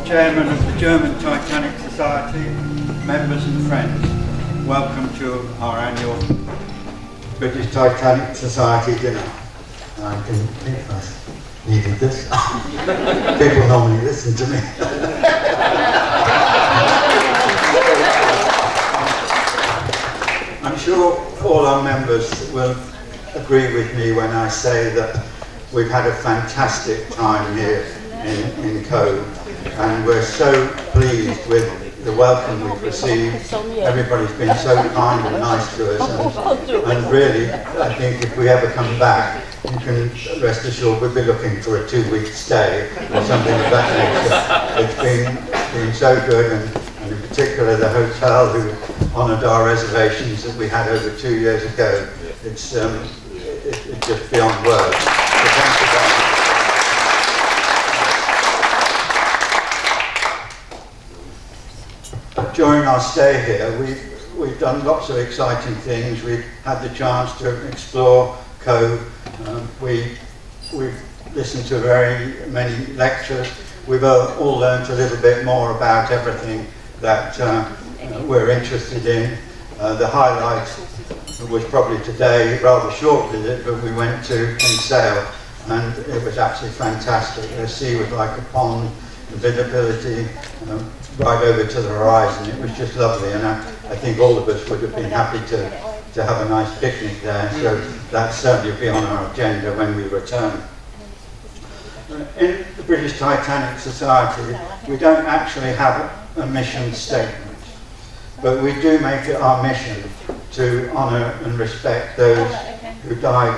Chairman of the German Titanic Society, members and friends, welcome to our annual British Titanic Society dinner. I didn't think I needed this. People normally listen to me. I'm sure all our members will agree with me when I say that we've had a fantastic time here in Cove, and we're so pleased with the welcome we've received. Everybody's been so kind and nice to us, and really, I think if we ever come back, you can rest assured we'll be looking for a 2-week stay or something of that nature. It's been so good, and in particular the hotel who honoured our reservations that we had over 2 years ago. It's just beyond words. So thank you very much. During our stay here, we've done lots of exciting things. We've had the chance to explore Cove. We've listened to very many lectures. We've all learned a little bit more about everything that we're interested in. The highlight was probably today, rather short visit, but we went to Kinsale, and it was absolutely fantastic. The sea was like a pond, the visibility right over to the horizon. It was just lovely, and I think all of us would have been happy to have a nice picnic there, so that certainly will be on our agenda when we return. In the British Titanic Society, we don't actually have a mission statement, but we do make it our mission to honour and respect those who died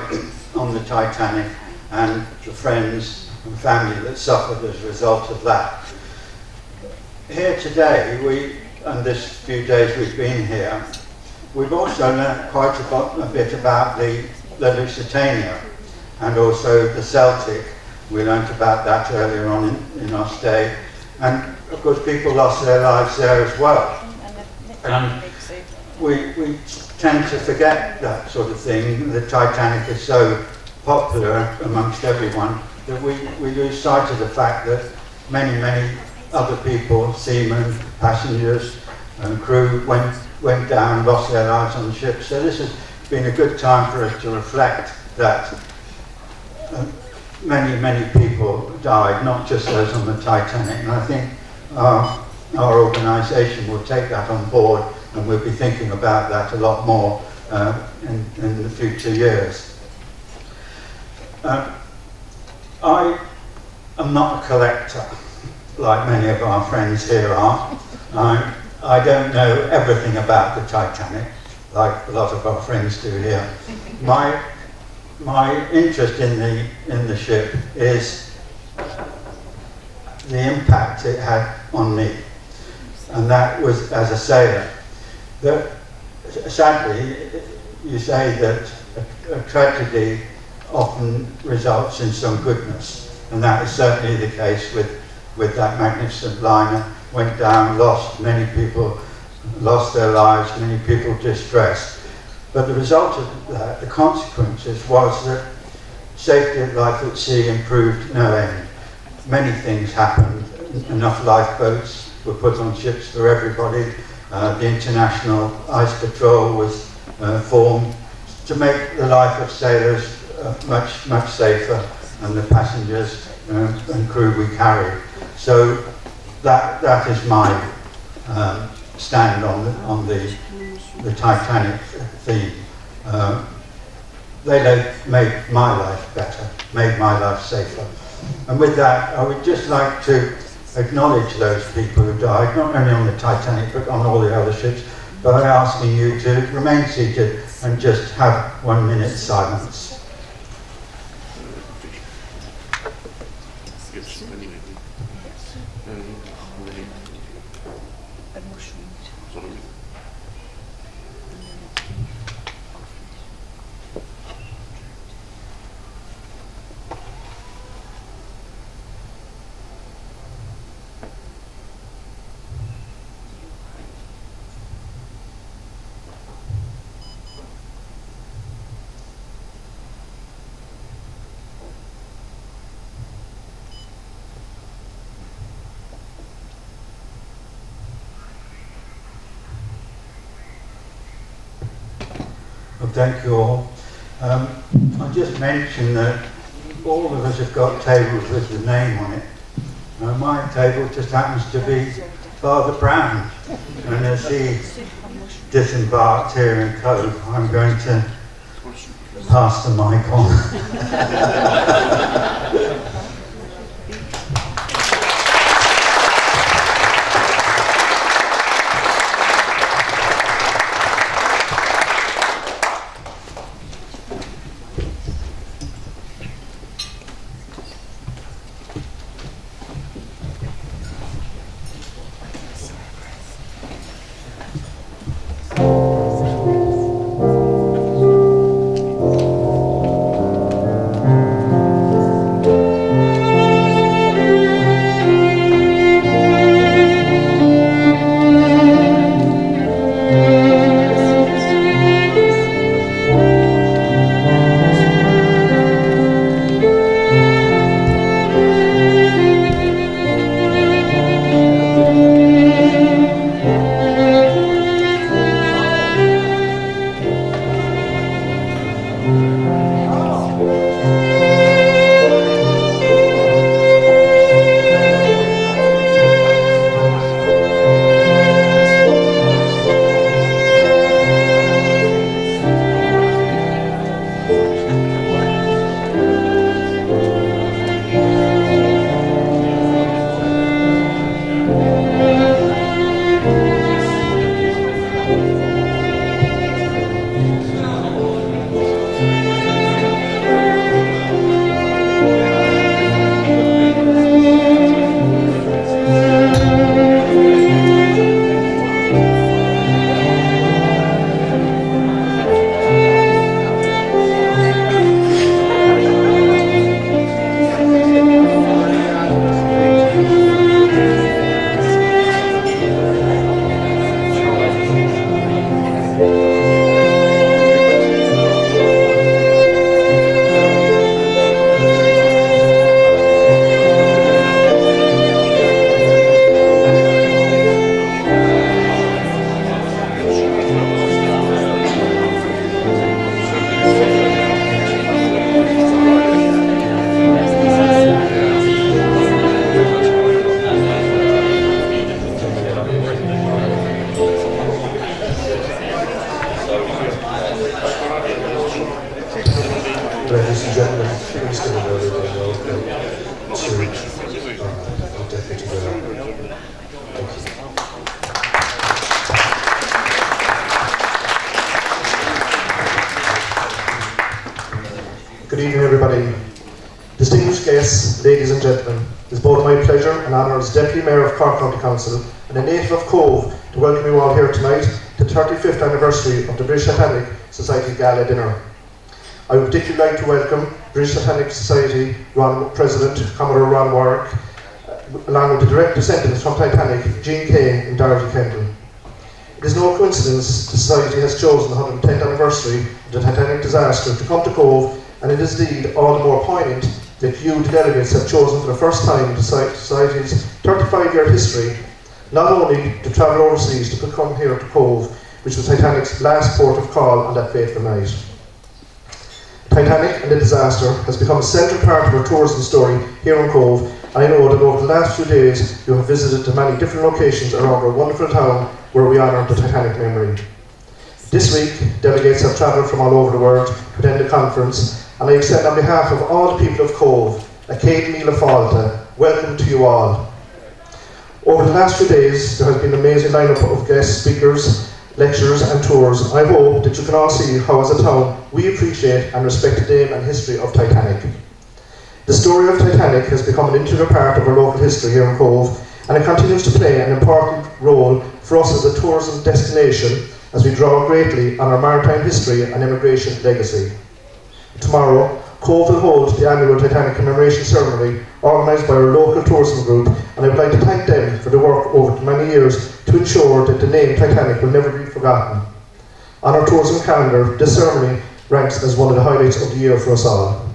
on the Titanic and the friends and family that suffered as a result of that. Here today, and this few days we've been here, we've also learnt quite a bit about the Lusitania and also the Celtic. We learnt about that earlier on in our stay, and of course people lost their lives there as well. And we tend to forget that sort of thing. The Titanic is so popular amongst everyone that we lose sight of the fact that many other people, seamen, passengers and crew went down, lost their lives on the ship. So this has been a good time for us to reflect that many people died, not just those on the Titanic. And I think our organisation will take that on board, and we'll be thinking about that a lot more in the future years. I am not a collector, like many of our friends here are. I don't know everything about the Titanic, like a lot of our friends do here. My interest in the ship is the impact it had on me, and that was as a sailor. Sadly, you say that a tragedy often results in some goodness, and that is certainly the case with that magnificent liner. Went down, many people lost their lives, many people distressed. But the result of that, the consequences, was that safety of life at sea improved no end. Many things happened. Enough lifeboats were put on ships for everybody. The International Ice Patrol was formed to make the life of sailors much safer, and the passengers and crew we carried. So that is my stand on the Titanic theme. They made my life better, made my life safer. And with that, I would just like to acknowledge those people who died, not only on the Titanic, but on all the other ships, by asking you to remain seated and just have 1 minute silence. Well, thank you all. I just mentioned that all of us have got tables with the name on it. My table just happens to be Father Brown, and as he disembarked here in Cove, I'm going to pass the mic on. Ladies and gentlemen, please give a very warm welcome to the Deputy Mayor. Thank you. Good evening, everybody. Distinguished guests, ladies and gentlemen, it is both my pleasure and honour as Deputy Mayor of Cork County Council and a native of Cove to welcome you all here tonight to the 35th anniversary of the British Satanic Society Gala Dinner. I would particularly like to welcome British Satanic Society President Commodore Ron Warwick, along with the direct descendants from Titanic, Jean Kane and Dorothy Kendall. It is no coincidence the Society has chosen the 110th anniversary of the Titanic disaster to come to Cove, and it is indeed all the more poignant that you, the delegates, have chosen for the first time in the Society's 35-year history not only to travel overseas to come here to Cove, which was Titanic's last port of call on that fateful night. Titanic and the disaster has become a central part of our tourism story here in Cove, and I know that over the last few days you have visited the many different locations around our wonderful town where we honour the Titanic memory. This week, delegates have travelled from all over the world to attend the conference, and I extend on behalf of all the people of Cove a Céad Míle Fáilte, welcome to you all. Over the last few days there has been an amazing lineup of guest speakers, lectures and tours. I hope that you can all see how as a town we appreciate and respect the name and history of Titanic. The story of Titanic has become an integral part of our local history here in Cove, and it continues to play an important role for us as a tourism destination as we draw greatly on our maritime history and immigration legacy. Tomorrow, Cove will hold the annual Titanic commemoration ceremony organised by our local tourism group, and I would like to thank them for the work over the many years to ensure that the name Titanic will never be forgotten. On our tourism calendar, this ceremony ranks as one of the highlights of the year for us all.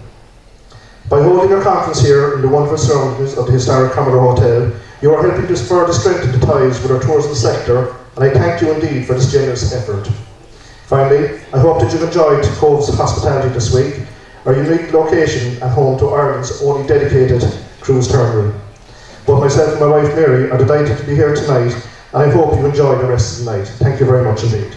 By holding our conference here in the wonderful surroundings of the historic Commodore Hotel, you are helping to further strengthen the ties with our tourism sector, and I thank you indeed for this generous effort. Finally, I hope that you've enjoyed Cove's hospitality this week, our unique location and home to Ireland's only dedicated cruise terminal. Both myself and my wife Mary are delighted to be here tonight, and I hope you enjoy the rest of the night. Thank you very much indeed.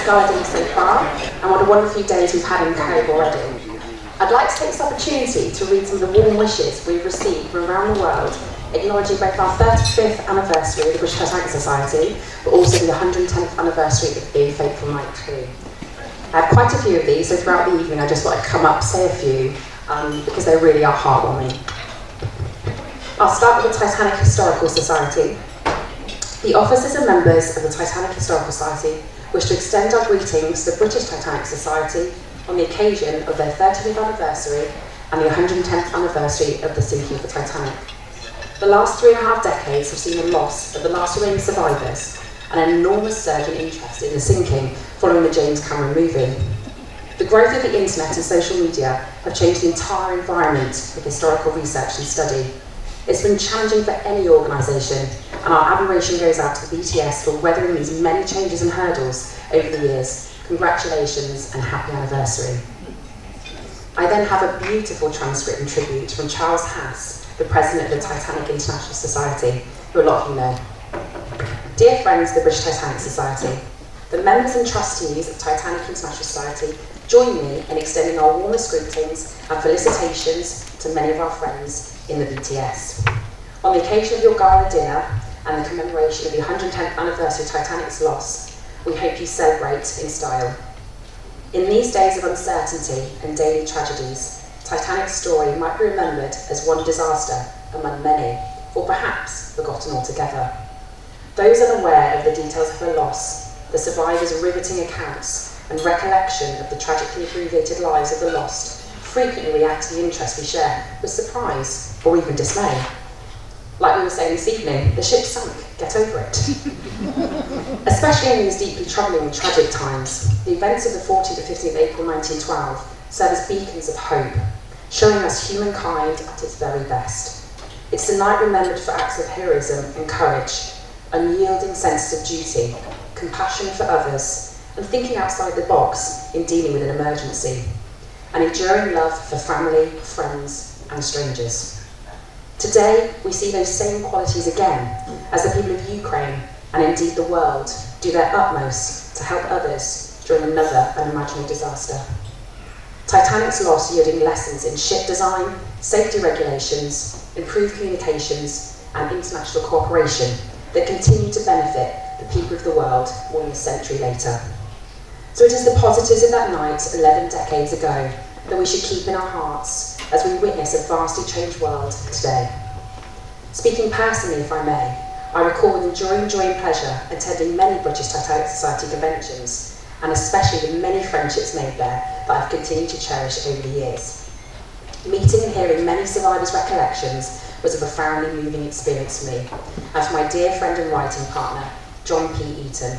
Guiding so far, and what a wonderful days we've had in Cove already. I'd like to take this opportunity to read some of the warm wishes we've received from around the world, acknowledging both our 35th anniversary of the British Titanic Society, but also the 110th anniversary of the Fateful Night Crew. I have quite a few of these, so throughout the evening I just thought I'd come up, say a few, because they really are heartwarming. I'll start with the Titanic Historical Society. The officers and members of the Titanic Historical Society wish to extend our greetings to the British Titanic Society on the occasion of their 30th anniversary and the 110th anniversary of the sinking of the Titanic. The last 3.5 decades have seen the loss of the last remaining survivors and an enormous surge in interest in the sinking following the James Cameron movie. The growth of the internet and social media have changed the entire environment of historical research and study. It's been challenging for any organisation, and our admiration goes out to the BTS for weathering these many changes and hurdles over the years. Congratulations and happy anniversary. I then have a beautiful transcript and tribute from Charles Hass, the president of the Titanic International Society, who a lot of you know. Dear friends of the British Titanic Society, the members and trustees of Titanic International Society join me in extending our warmest greetings and felicitations to many of our friends in the BTS. On the occasion of your gala dinner and the commemoration of the 110th anniversary of Titanic's loss, we hope you celebrate in style. In these days of uncertainty and daily tragedies, Titanic's story might be remembered as one disaster among many, or perhaps forgotten altogether. Those unaware of the details of her loss, the survivors' riveting accounts, and recollection of the tragically abbreviated lives of the lost frequently react to the interest we share with surprise or even dismay. Like we were saying this evening, the ship sunk, get over it. Especially in these deeply troubling and tragic times, the events of the 14th to 15th April 1912 serve as beacons of hope, showing us humankind at its very best. It's a night remembered for acts of heroism and courage, unyielding sense of duty, compassion for others, and thinking outside the box in dealing with an emergency, an enduring love for family, friends, and strangers. Today, we see those same qualities again as the people of Ukraine, and indeed the world, do their utmost to help others during another unimaginable disaster. Titanic's loss yielding lessons in ship design, safety regulations, improved communications, and international cooperation that continue to benefit the people of the world more than a century later. So it is the positives of that night 11 decades ago that we should keep in our hearts as we witness a vastly changed world today. Speaking personally, if I may, I recall with enduring joy and pleasure attending many British Titanic Society conventions, and especially the many friendships made there that I've continued to cherish over the years. Meeting and hearing many survivors' recollections was a profoundly moving experience for me, and for my dear friend and writing partner, John P. Eaton.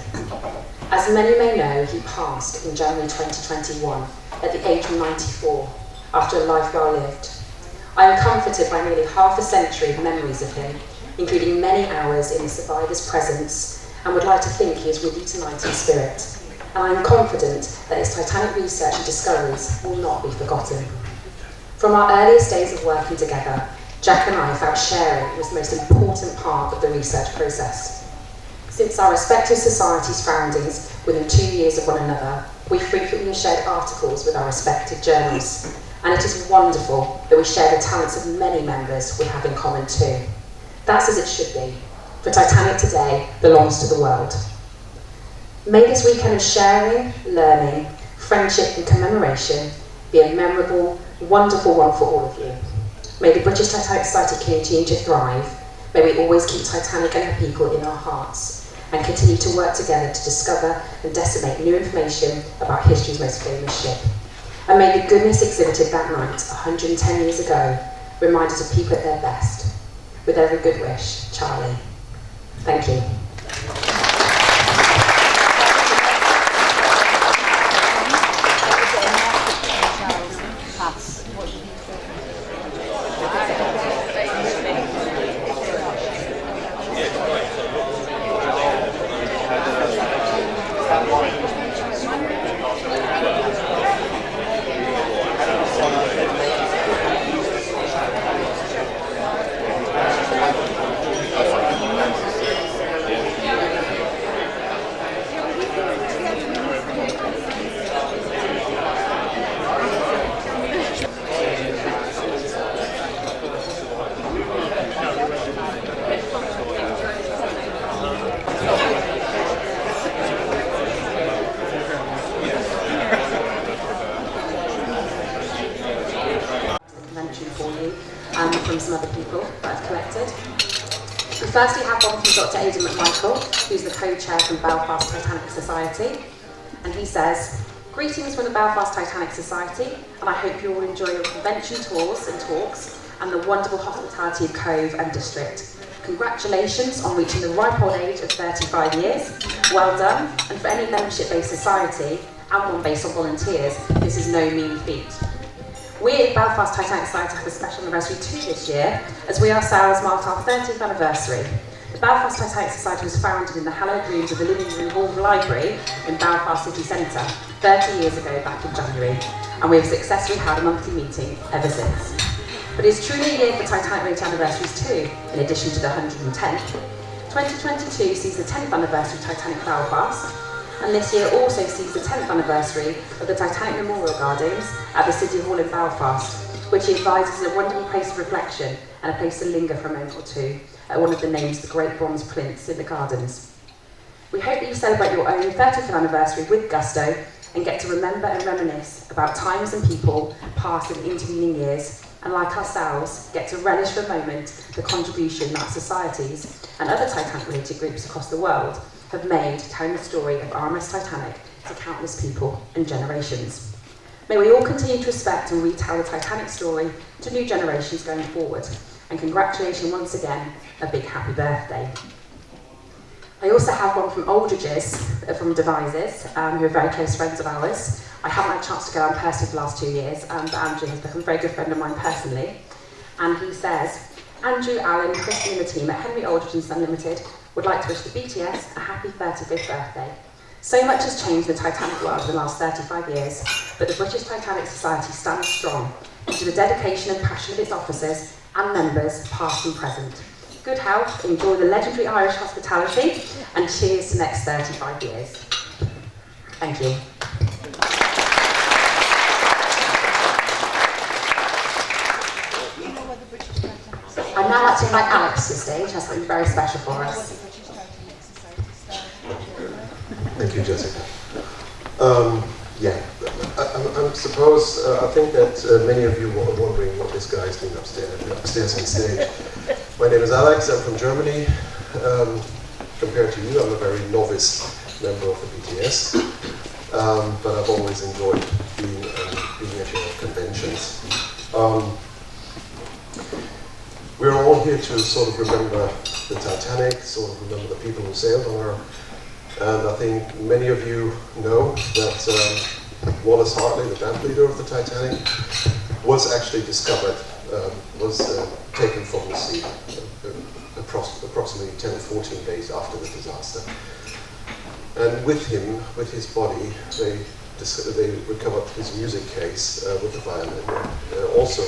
As many may know, he passed in January 2021 at the age of 94, after a life well lived. I am comforted by nearly half a century of memories of him, including many hours in the survivor's presence, and would like to think he is with you tonight in spirit. And I am confident that his Titanic research and discoveries will not be forgotten. From our earliest days of working together, Jack and I felt sharing was the most important part of the research process. Since our respective societies' foundings within 2 years of one another, we frequently shared articles with our respective journals, and it is wonderful that we share the talents of many members we have in common too. That's as it should be, for Titanic today belongs to the world. May this weekend of sharing, learning, friendship and commemoration be a memorable, wonderful one for all of you. May the British Titanic Society continue to thrive. May we always keep Titanic and her people in our hearts and continue to work together to discover and disseminate new information about history's most famous ship. And may the goodness exhibited that night, 110 years ago, remind us of people at their best. With every good wish, Charlie. Thank you. For you and from some other people that I've collected. We firstly have one from Dr. Aidan McMichael, who's the co-chair from Belfast Titanic Society, and he says, "Greetings from the Belfast Titanic Society, and I hope you all enjoy your convention tours and talks and the wonderful hospitality of Cove and District. Congratulations on reaching the ripe old age of 35 years. Well done, and for any membership-based society and one based on volunteers, this is no mean feat. We at Belfast Titanic Society have a special anniversary too this year, as we ourselves marked our 30th anniversary. The Belfast Titanic Society was founded in the hallowed rooms of the Living Room Hall Library in Belfast City Centre 30 years ago back in January, and we have successfully had a monthly meeting ever since. But it's truly a year for Titanic Rate anniversaries too, in addition to the 110th. 2022 sees the 10th anniversary of Titanic Belfast, and this year also sees the 10th anniversary of the Titanic Memorial Gardens at the City Hall in Belfast, which he advises is a wonderful place of reflection and a place to linger for a moment or two at one of the names of the great bronze plinths in the gardens. We hope that you celebrate your own 30th anniversary with gusto and get to remember and reminisce about times and people past in intervening years, and like ourselves, get to relish for a moment the contribution that societies and other Titanic-related groups across the world have made telling the story of RMS Titanic to countless people and generations. May we all continue to respect and retell the Titanic story to new generations going forward, and congratulations once again, a big happy birthday. I also have one from Aldridge's, from Devises, who are very close friends of ours. I haven't had a chance to go on personally for the last 2 years, but Andrew has become a very good friend of mine personally. And he says, Andrew, Alan, Christy and the team at Henry Aldridge and Son Limited would like to wish the BTS a happy 35th birthday. So much has changed in the Titanic world in the last 35 years, but the British Titanic Society stands strong due to the dedication and passion of its officers and members, past and present. Good health, enjoy the legendary Irish hospitality, and cheers to the next 35 years. Thank you. I'd now like to invite Alex to the stage, has something very special for us. Thank you, Jessica. I suppose, I think that many of you were wondering what this guy is doing upstairs on stage. My name is Alex, I'm from Germany. Compared to you, I'm a very novice member of the BTS, but I've always enjoyed being at your conventions. We're all here to sort of remember the Titanic, sort of remember the people who sailed on her. And I think many of you know that Wallace Hartley, the band leader of the Titanic, was actually discovered, was taken from the sea approximately 10 or 14 days after the disaster. And with him, with his body, they recovered his music case with the violin. Also,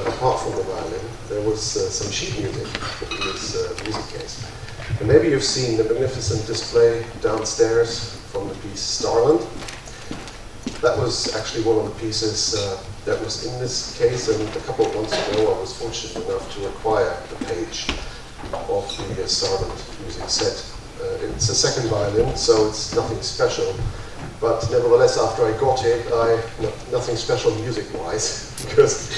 apart from the violin, there was some sheet music in his music case. And maybe you've seen the magnificent display downstairs from the piece Starland. That was actually one of the pieces that was in this case, and a couple of months ago I was fortunate enough to acquire the page of the Starland music set. It's a second violin, so it's nothing special. But nevertheless, after I got it, nothing special music-wise, because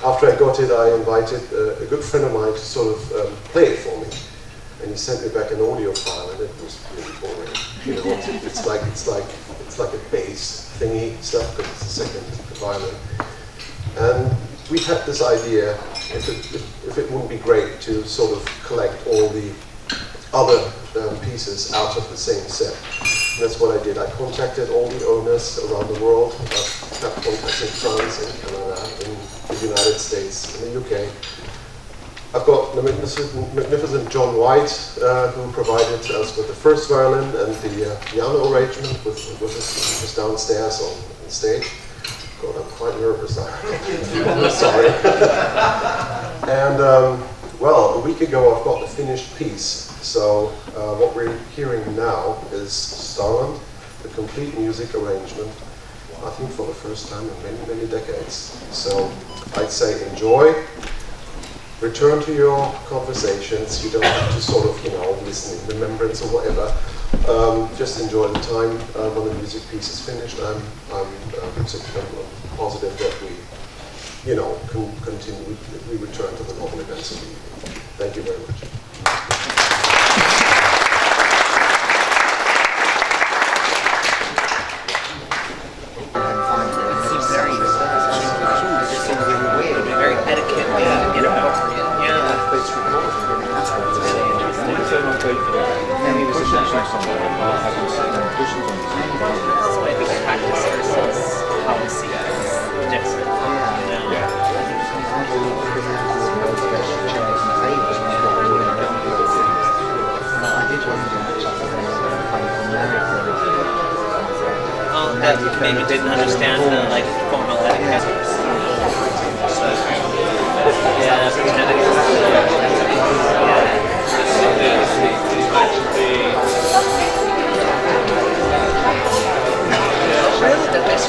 after I got it, I invited a good friend of mine to sort of play it for me. And he sent me back an audio file, and it was really boring. You know, it's like a bass thingy stuff, but it's a second violin. And we had this idea, if it wouldn't be great to sort of collect all the other pieces out of the same set. And that's what I did. I contacted all the owners around the world. I've had contacts in France, in Canada, in the United States, in the UK. I've got the magnificent John White, who provided us with the first violin and the piano arrangement, which was downstairs on stage. God, I'm quite nervous. I'm sorry. And well, a week ago I've got the finished piece. So what we're hearing now is Starland, the complete music arrangement, I think for the first time in many, many decades. So I'd say enjoy. Return to your conversations. You don't have to sort of, listen in remembrance or whatever. Just enjoy the time when the music piece is finished. I'm positive that we, can continue. We return to the normal events of the evening. Thank you very much. That maybe didn't understand the formal etiquette. Really, the best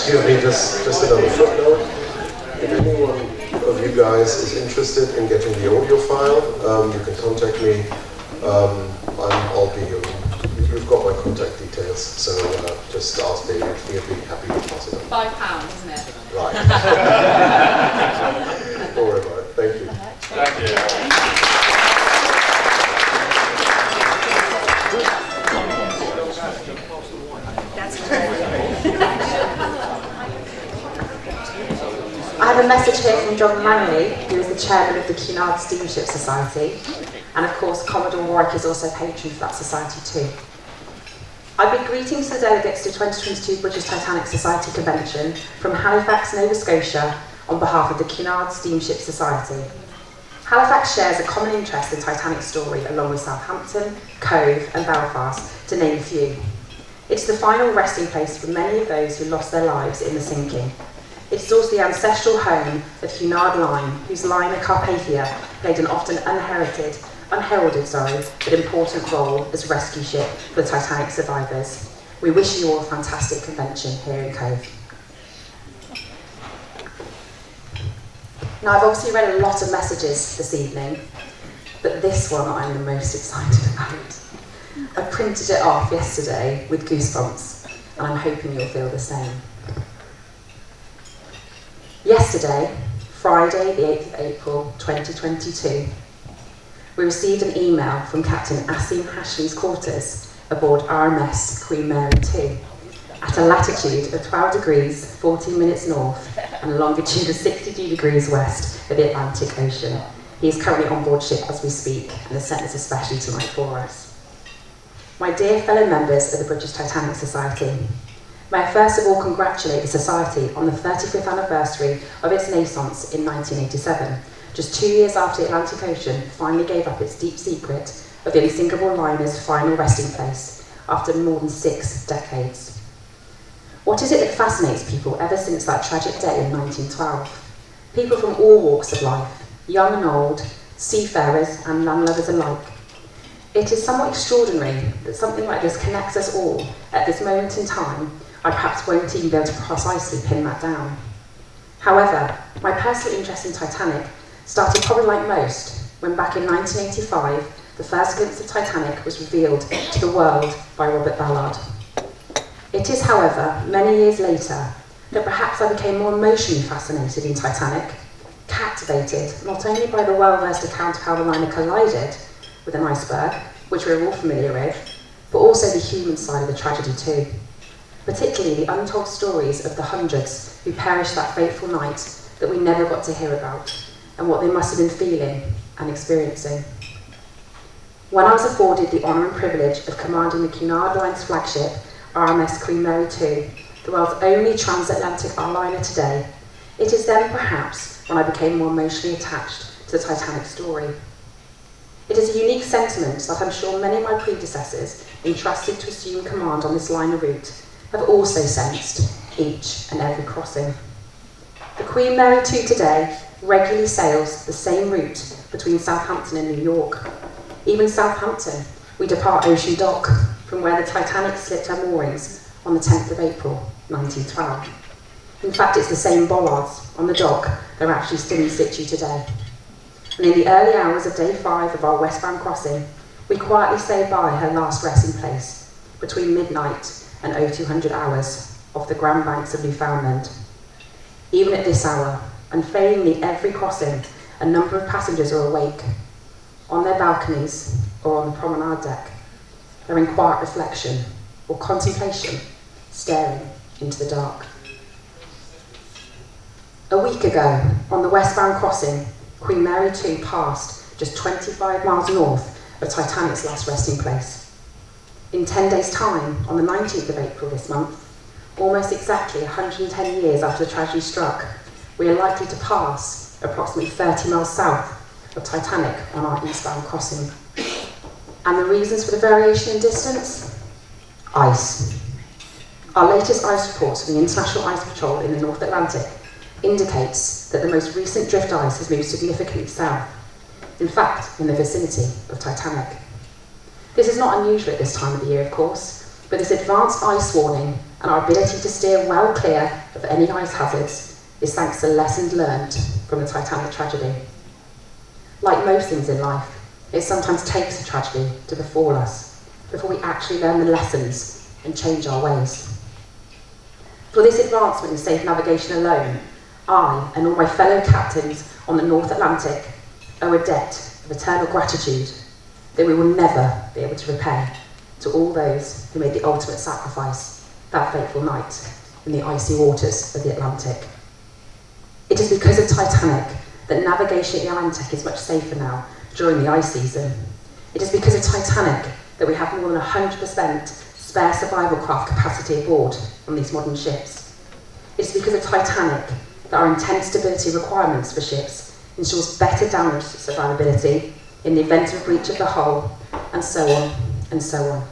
Excuse me, just another footnote. If anyone of you guys is interested in getting the audio file, you can contact me. I'll be your contact details. So just ask David, he'll be happy to pass it on. £5, isn't it? Right. Don't worry about it. Thank you. Thank you. I have a message here from John Manley, who is the chairman of the Cunard Steamship Society, and of course Commodore Warwick is also patron for that society too. I bid greetings to the delegates to 2022 British Titanic Society Convention from Halifax, Nova Scotia, on behalf of the Cunard Steamship Society. Halifax shares a common interest in Titanic's story along with Southampton, Cove and Belfast, to name a few. It's the final resting place for many of those who lost their lives in the sinking. It's also the ancestral home of Cunard Line, whose liner Carpathia played an often unheralded, but important role as rescue ship for the Titanic survivors. We wish you all a fantastic convention here in Cove. Now, I've obviously read a lot of messages this evening, but this one I'm the most excited about. I printed it off yesterday with goosebumps, and I'm hoping you'll feel the same. Yesterday, Friday the 8th of April 2022, we received an email from Captain Asim Hashmi's quarters aboard RMS Queen Mary 2 at a latitude of 12 degrees 14 minutes north and a longitude of 62 degrees west of the Atlantic Ocean. He is currently on board ship as we speak and has sent this especially tonight for us. My dear fellow members of the British Titanic Society, may I first of all congratulate the Society on the 35th anniversary of its naissance in 1987, just 2 years after the Atlantic Ocean finally gave up its deep secret of the unsinkable liner's final resting place after more than 6 decades. What is it that fascinates people ever since that tragic day in 1912? People from all walks of life, young and old, seafarers and landlubbers alike. It is somewhat extraordinary that something like this connects us all at this moment in time. I perhaps won't even be able to precisely pin that down. However, my personal interest in Titanic started probably like most, when back in 1985, the first glimpse of Titanic was revealed to the world by Robert Ballard. It is, however, many years later, that perhaps I became more emotionally fascinated in Titanic, captivated not only by the well-versed account of how the liner collided with an iceberg, which we're all familiar with, but also the human side of the tragedy too. Particularly the untold stories of the hundreds who perished that fateful night that we never got to hear about, and what they must have been feeling and experiencing. When I was afforded the honour and privilege of commanding the Cunard Line's flagship, RMS Queen Mary 2, the world's only transatlantic liner today, it is then perhaps when I became more emotionally attached to the Titanic story. It is a unique sentiment that I'm sure many of my predecessors entrusted to assume command on this liner route have also sensed each and every crossing. The Queen Mary 2 today regularly sails the same route between Southampton and New York. Even Southampton, we depart Ocean Dock, from where the Titanic slipped her moorings on the 10th of April 1912. In fact, it's the same bollards on the dock that are actually still in situ today. And in the early hours of day 5 of our westbound crossing, we quietly say by her last resting place, between midnight and 0200 hours, off the Grand Banks of Newfoundland. Even at this hour, unfailingly every crossing, a number of passengers are awake, on their balconies or on the promenade deck. They're in quiet reflection or contemplation, staring into the dark. A week ago, on the westbound crossing, Queen Mary 2 passed just 25 miles north of Titanic's last resting place. In 10 days' time, on the 19th of April this month, almost exactly 110 years after the tragedy struck, we are likely to pass approximately 30 miles south of Titanic on our eastbound crossing. And the reasons for the variation in distance? Ice. Our latest ice reports from the International Ice Patrol in the North Atlantic indicates that the most recent drift ice has moved significantly south, in fact, in the vicinity of Titanic. This is not unusual at this time of the year, of course, but this advanced ice warning and our ability to steer well clear of any ice hazards is thanks to lessons learned from the Titanic tragedy. Like most things in life, it sometimes takes a tragedy to befall us, before we actually learn the lessons and change our ways. For this advancement in safe navigation alone, I and all my fellow captains on the North Atlantic owe a debt of eternal gratitude that we will never be able to repay to all those who made the ultimate sacrifice that fateful night in the icy waters of the Atlantic. It is because of Titanic that navigation in the Atlantic is much safer now during the ice season. It is because of Titanic that we have more than 100% spare survival craft capacity aboard on these modern ships. It is because of Titanic that our intense stability requirements for ships ensures better damage survivability in the event of a breach of the hull, and so on and so on.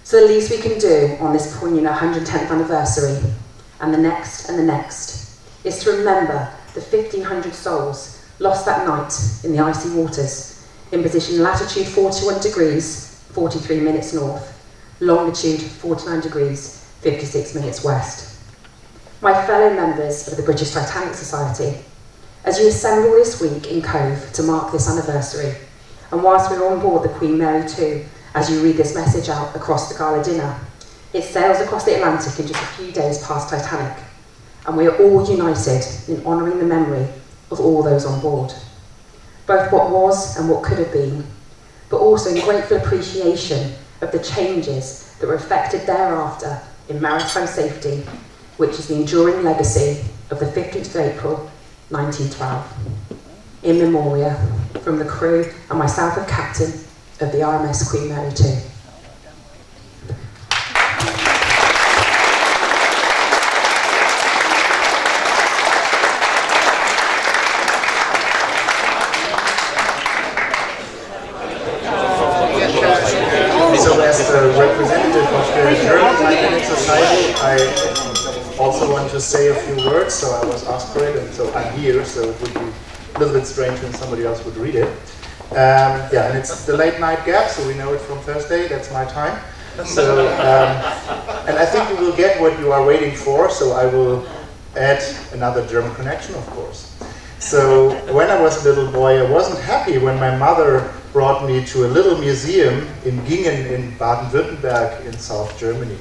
So the least we can do on this poignant 110th anniversary, and the next, is to remember the 1,500 souls lost that night in the icy waters in position latitude 41 degrees, 43 minutes north, longitude 49 degrees, 56 minutes west. My fellow members of the British Titanic Society, as you assemble this week in Cove to mark this anniversary, and whilst we're on board the Queen Mary 2, as you read this message out across the gala dinner, it sails across the Atlantic in just a few days past Titanic, and we are all united in honouring the memory of all those on board, both what was and what could have been, but also in grateful appreciation of the changes that were effected thereafter in maritime safety, which is the enduring legacy of the 15th of April 1912. In memoria, from the crew and myself as captain of the RMS Queen Mary 2. So as the representative of the German Titanic Society, I also want to say a few words, so I was asked for it, and so I'm here, so it would be a little bit strange when somebody else would read it. Yeah, and it's the late night gap, so we know it from Thursday, that's my time. So, and I think you will get what you are waiting for, so I will add another German connection, of course. So, when I was a little boy, I wasn't happy when my mother brought me to a little museum in Gingen in Baden-Württemberg in South Germany.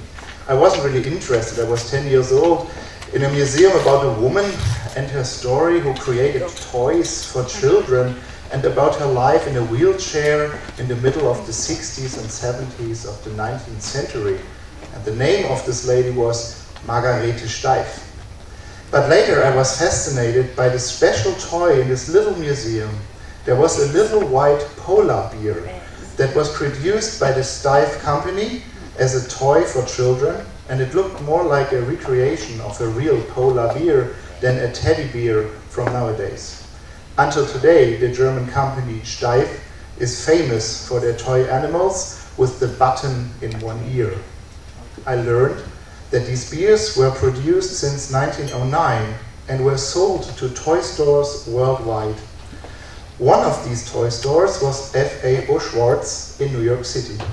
I wasn't really interested, I was 10 years old, in a museum about a woman and her story who created toys for children, and about her life in a wheelchair in the middle of the 60s and 70s of the 19th century. And the name of this lady was Margarete Steif. But later I was fascinated by the special toy in this little museum. There was a little white polar bear that was produced by the Steif company as a toy for children, and it looked more like a recreation of a real polar bear than a teddy bear from nowadays. Until today, the German company Steif is famous for their toy animals with the button in one ear. I learned that these bears were produced since 1909 and were sold to toy stores worldwide. One of these toy stores was F.A.O. Schwarz in New York City.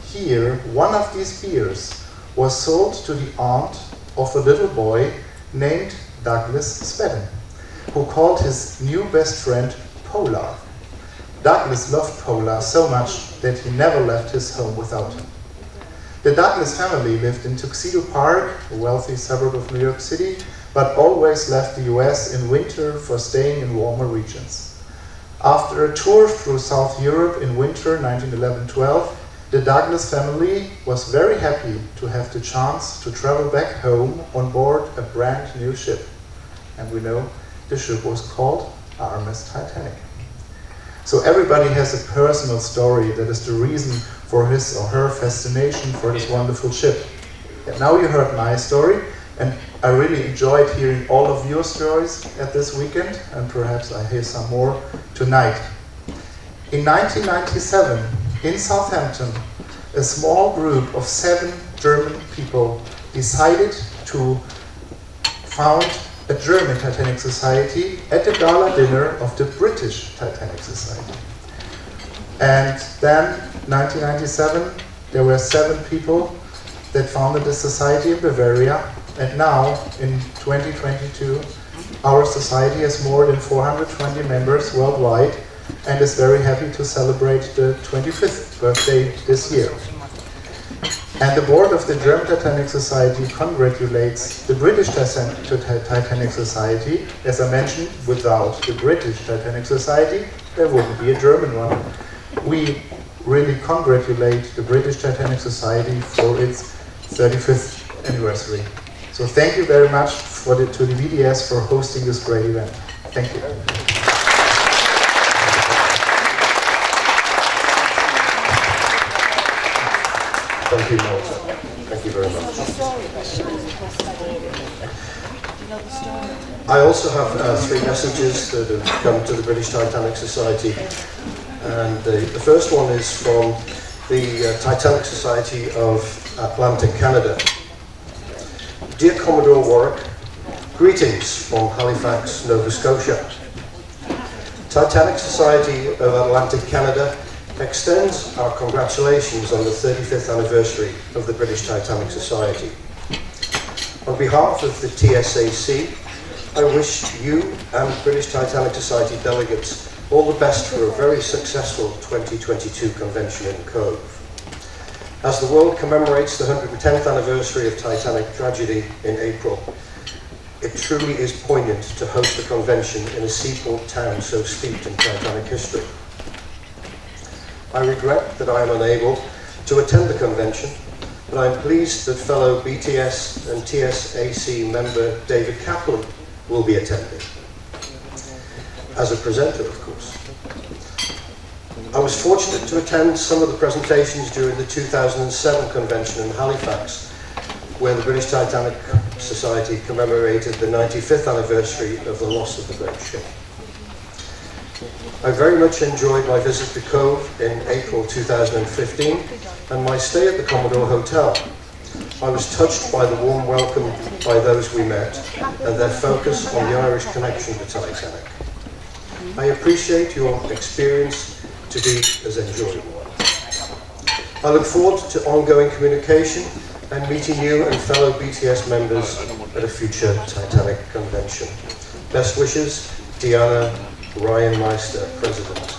Here, one of these bears was sold to the aunt of a little boy named Douglas Spedden, who called his new best friend Polar. Douglas loved Polar so much that he never left his home without him. The Douglas family lived in Tuxedo Park, a wealthy suburb of New York City, but always left the US in winter for staying in warmer regions. After a tour through South Europe in winter 1911-12, the Douglas family was very happy to have the chance to travel back home on board a brand new ship. And we know the ship was called RMS Titanic. So everybody has a personal story that is the reason for his or her fascination for this wonderful ship. And now you heard my story, and I really enjoyed hearing all of your stories at this weekend, and perhaps I hear some more tonight. In 1997, in Southampton, a small group of 7 German people decided to found a German Titanic Society at the gala dinner of the British Titanic Society. And then, 1997, there were 7 people that founded the society in Bavaria, and now, in 2022, our society has more than 420 members worldwide, and is very happy to celebrate the 25th birthday this year. And the board of the German Titanic Society congratulates the British Titanic Society. As I mentioned, without the British Titanic Society, there wouldn't be a German one. We really congratulate the British Titanic Society for its 35th anniversary. So thank you very much to the BTS for hosting this great event. Thank you. Thank you, Martin. Thank you very much. I also have 3 messages that have come to the British Titanic Society. And the first one is from the Titanic Society of Atlantic Canada. Dear Commodore Warwick, greetings from Halifax, Nova Scotia. Titanic Society of Atlantic Canada extends our congratulations on the 35th anniversary of the British Titanic Society. On behalf of the TSAC, I wish you and British Titanic Society delegates all the best for a very successful 2022 convention in Cove. As the world commemorates the 110th anniversary of Titanic tragedy in April, it truly is poignant to host a convention in a seaport town so steeped in Titanic history. I regret that I am unable to attend the convention, but I am pleased that fellow BTS and TSAC member David Kaplan will be attending, as a presenter, of course. I was fortunate to attend some of the presentations during the 2007 convention in Halifax, where the British Titanic Society commemorated the 95th anniversary of the loss of the great ship. I very much enjoyed my visit to Cove in April 2015 and my stay at the Commodore Hotel. I was touched by the warm welcome by those we met and their focus on the Irish connection to Titanic. I appreciate your experience to be as enjoyable. I look forward to ongoing communication and meeting you and fellow BTS members at a future Titanic convention. Best wishes, Diana Ryan Meister, President.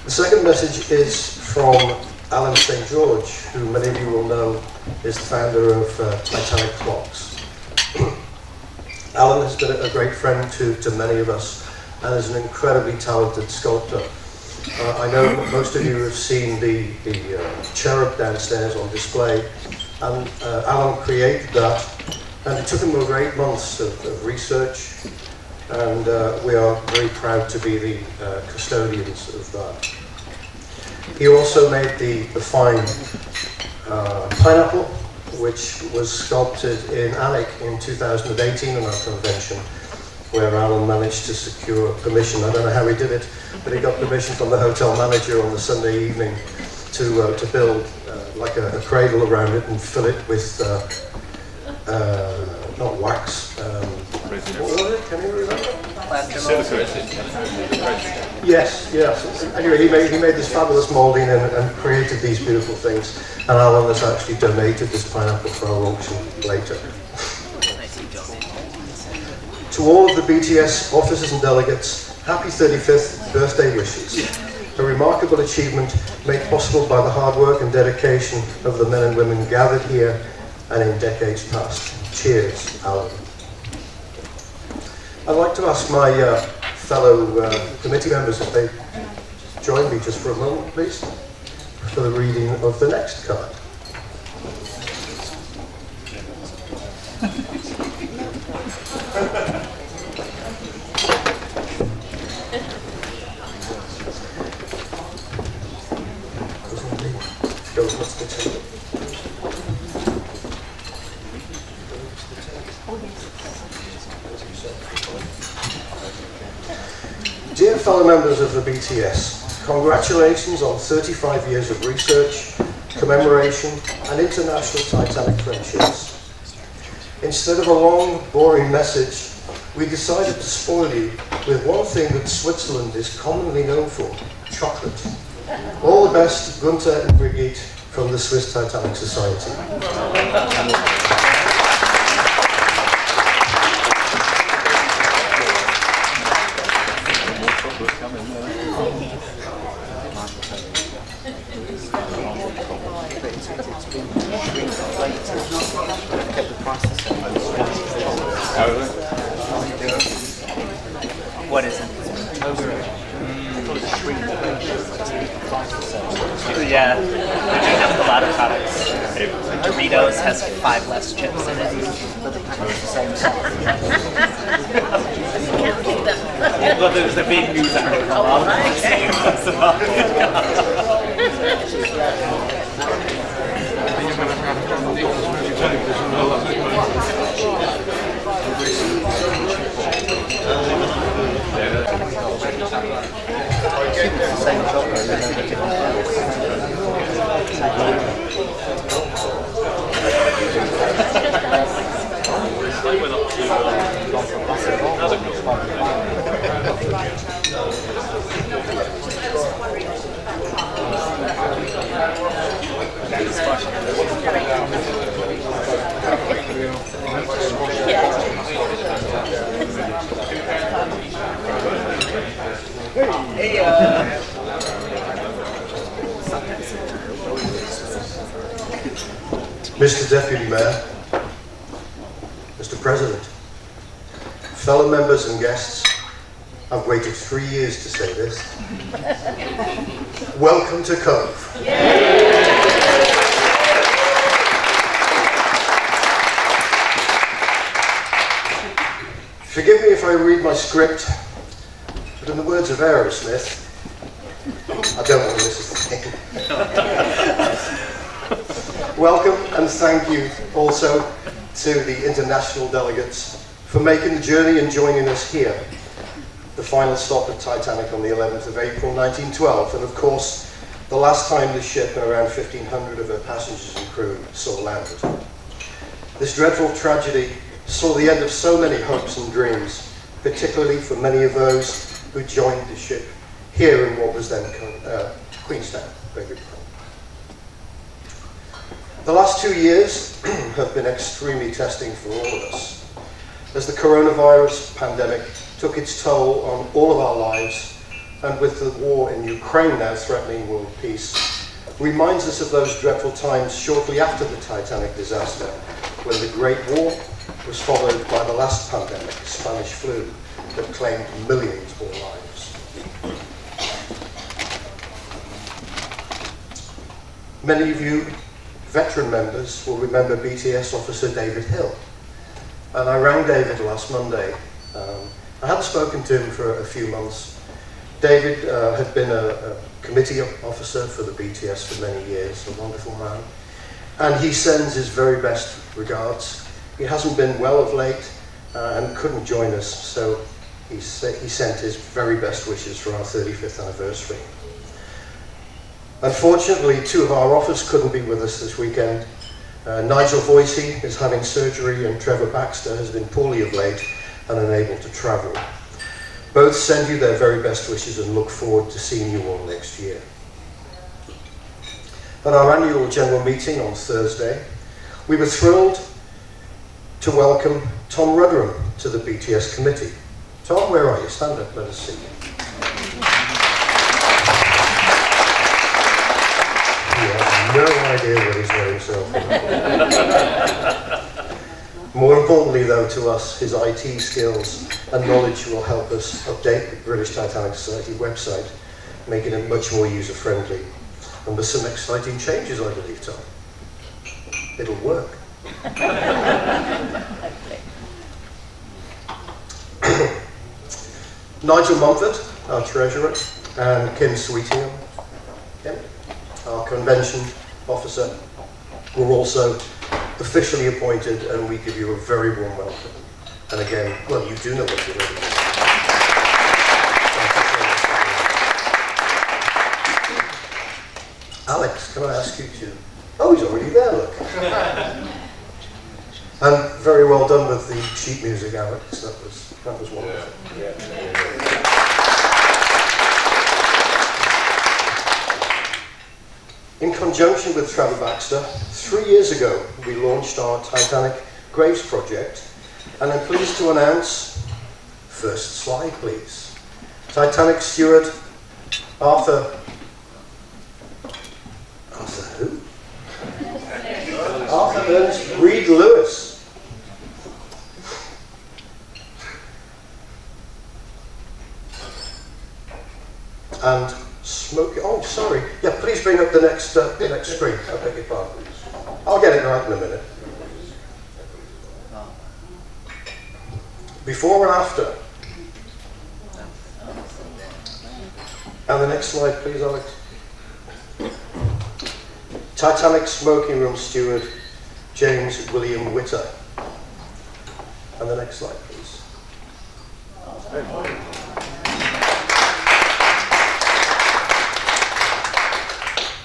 The second message is from Alan St. George, who many of you will know is the founder of Titanic Clocks. Alan has been a great friend to many of us and is an incredibly talented sculptor. I know most of you have seen the cherub downstairs on display, and Alan created that. And it took him over 8 months of research, and we are very proud to be the custodians of that. He also made the fine pineapple, which was sculpted in Alnwick in 2018 in our convention, where Alan managed to secure permission. I don't know how he did it, but he got permission from the hotel manager on the Sunday evening to build like a cradle around it and fill it with not wax. What was it? Can you remember? Yes. Anyway, he made this fabulous moulding and created these beautiful things. And Alan has actually donated this pineapple for our auction later. To all of the BTS officers and delegates, happy 35th birthday wishes. A remarkable achievement made possible by the hard work and dedication of the men and women gathered here and in decades past. Cheers, Alan. I'd like to ask my fellow committee members if they join me just for a moment, please, for the reading of the next card. Dear fellow members of the BTS, congratulations on 35 years of research, commemoration and international Titanic friendships. Instead of a long, boring message, we decided to spoil you with one thing that Switzerland is commonly known for, chocolate. All the best, Gunther and Brigitte from the Swiss Titanic Society. What is it? Yeah, we do have a lot of products. Doritos has 5 less chips in it. Well, there's a big news article. Mr. Deputy Mayor, Mr. President, fellow members and guests, I've waited 3 years to say this. Welcome to Cove. Forgive me if I read my script, but in the words of Aerosmith, I don't want to miss a thing. Welcome and thank you also to the international delegates for making the journey and joining us here. The final stop at Titanic on the 11th of April 1912, and of course the last time the ship and around 1,500 of her passengers and crew saw land. This dreadful tragedy saw the end of so many hopes and dreams, particularly for many of those who joined the ship here in what was then Queenstown. The last 2 years have been extremely testing for all of us, as the coronavirus pandemic took its toll on all of our lives, and with the war in Ukraine now threatening world peace, reminds us of those dreadful times shortly after the Titanic disaster, when the Great War was followed by the last pandemic, Spanish flu, that claimed millions more lives. Many of you veteran members will remember BTS officer David Hill. And I rang David last Monday. I hadn't spoken to him for a few months. David had been a committee officer for the BTS for many years, a wonderful man. And he sends his very best regards. He hasn't been well of late and couldn't join us, so he sent his very best wishes for our 35th anniversary. Unfortunately, 2 of our officers couldn't be with us this weekend. Nigel Voicey is having surgery and Trevor Baxter has been poorly of late and unable to travel. Both send you their very best wishes and look forward to seeing you all next year. At our annual general meeting on Thursday, we were thrilled to welcome Tom Rudderham to the BTS committee. Tom, where are you? Stand up, let us see you. No idea what he's wearing himself. More importantly, though, to us, his IT skills and knowledge will help us update the British Titanic Society website, making it much more user-friendly. And with some exciting changes, I believe, Tom. It'll work. Nigel Mumford, our treasurer, and Kim Sweetingham, our convention officer, were also officially appointed, and we give you a very warm welcome. And again, well, you do know what you're doing. Alex, can I ask you to... Oh, he's already there, look. And very well done with the sheet music, Alex. That was wonderful. Yeah. In conjunction with Trevor Baxter, 3 years ago, we launched our Titanic Graves project, and I'm pleased to announce, first slide please, Titanic steward Arthur, happens, Reed Lewis. And Smokey, oh sorry, yeah, please bring up the next screen. I beg your pardon. I'll get it right in a minute. Before and after. And the next slide, please, Alex. Titanic smoking room steward, James William Witter. And the next slide, please.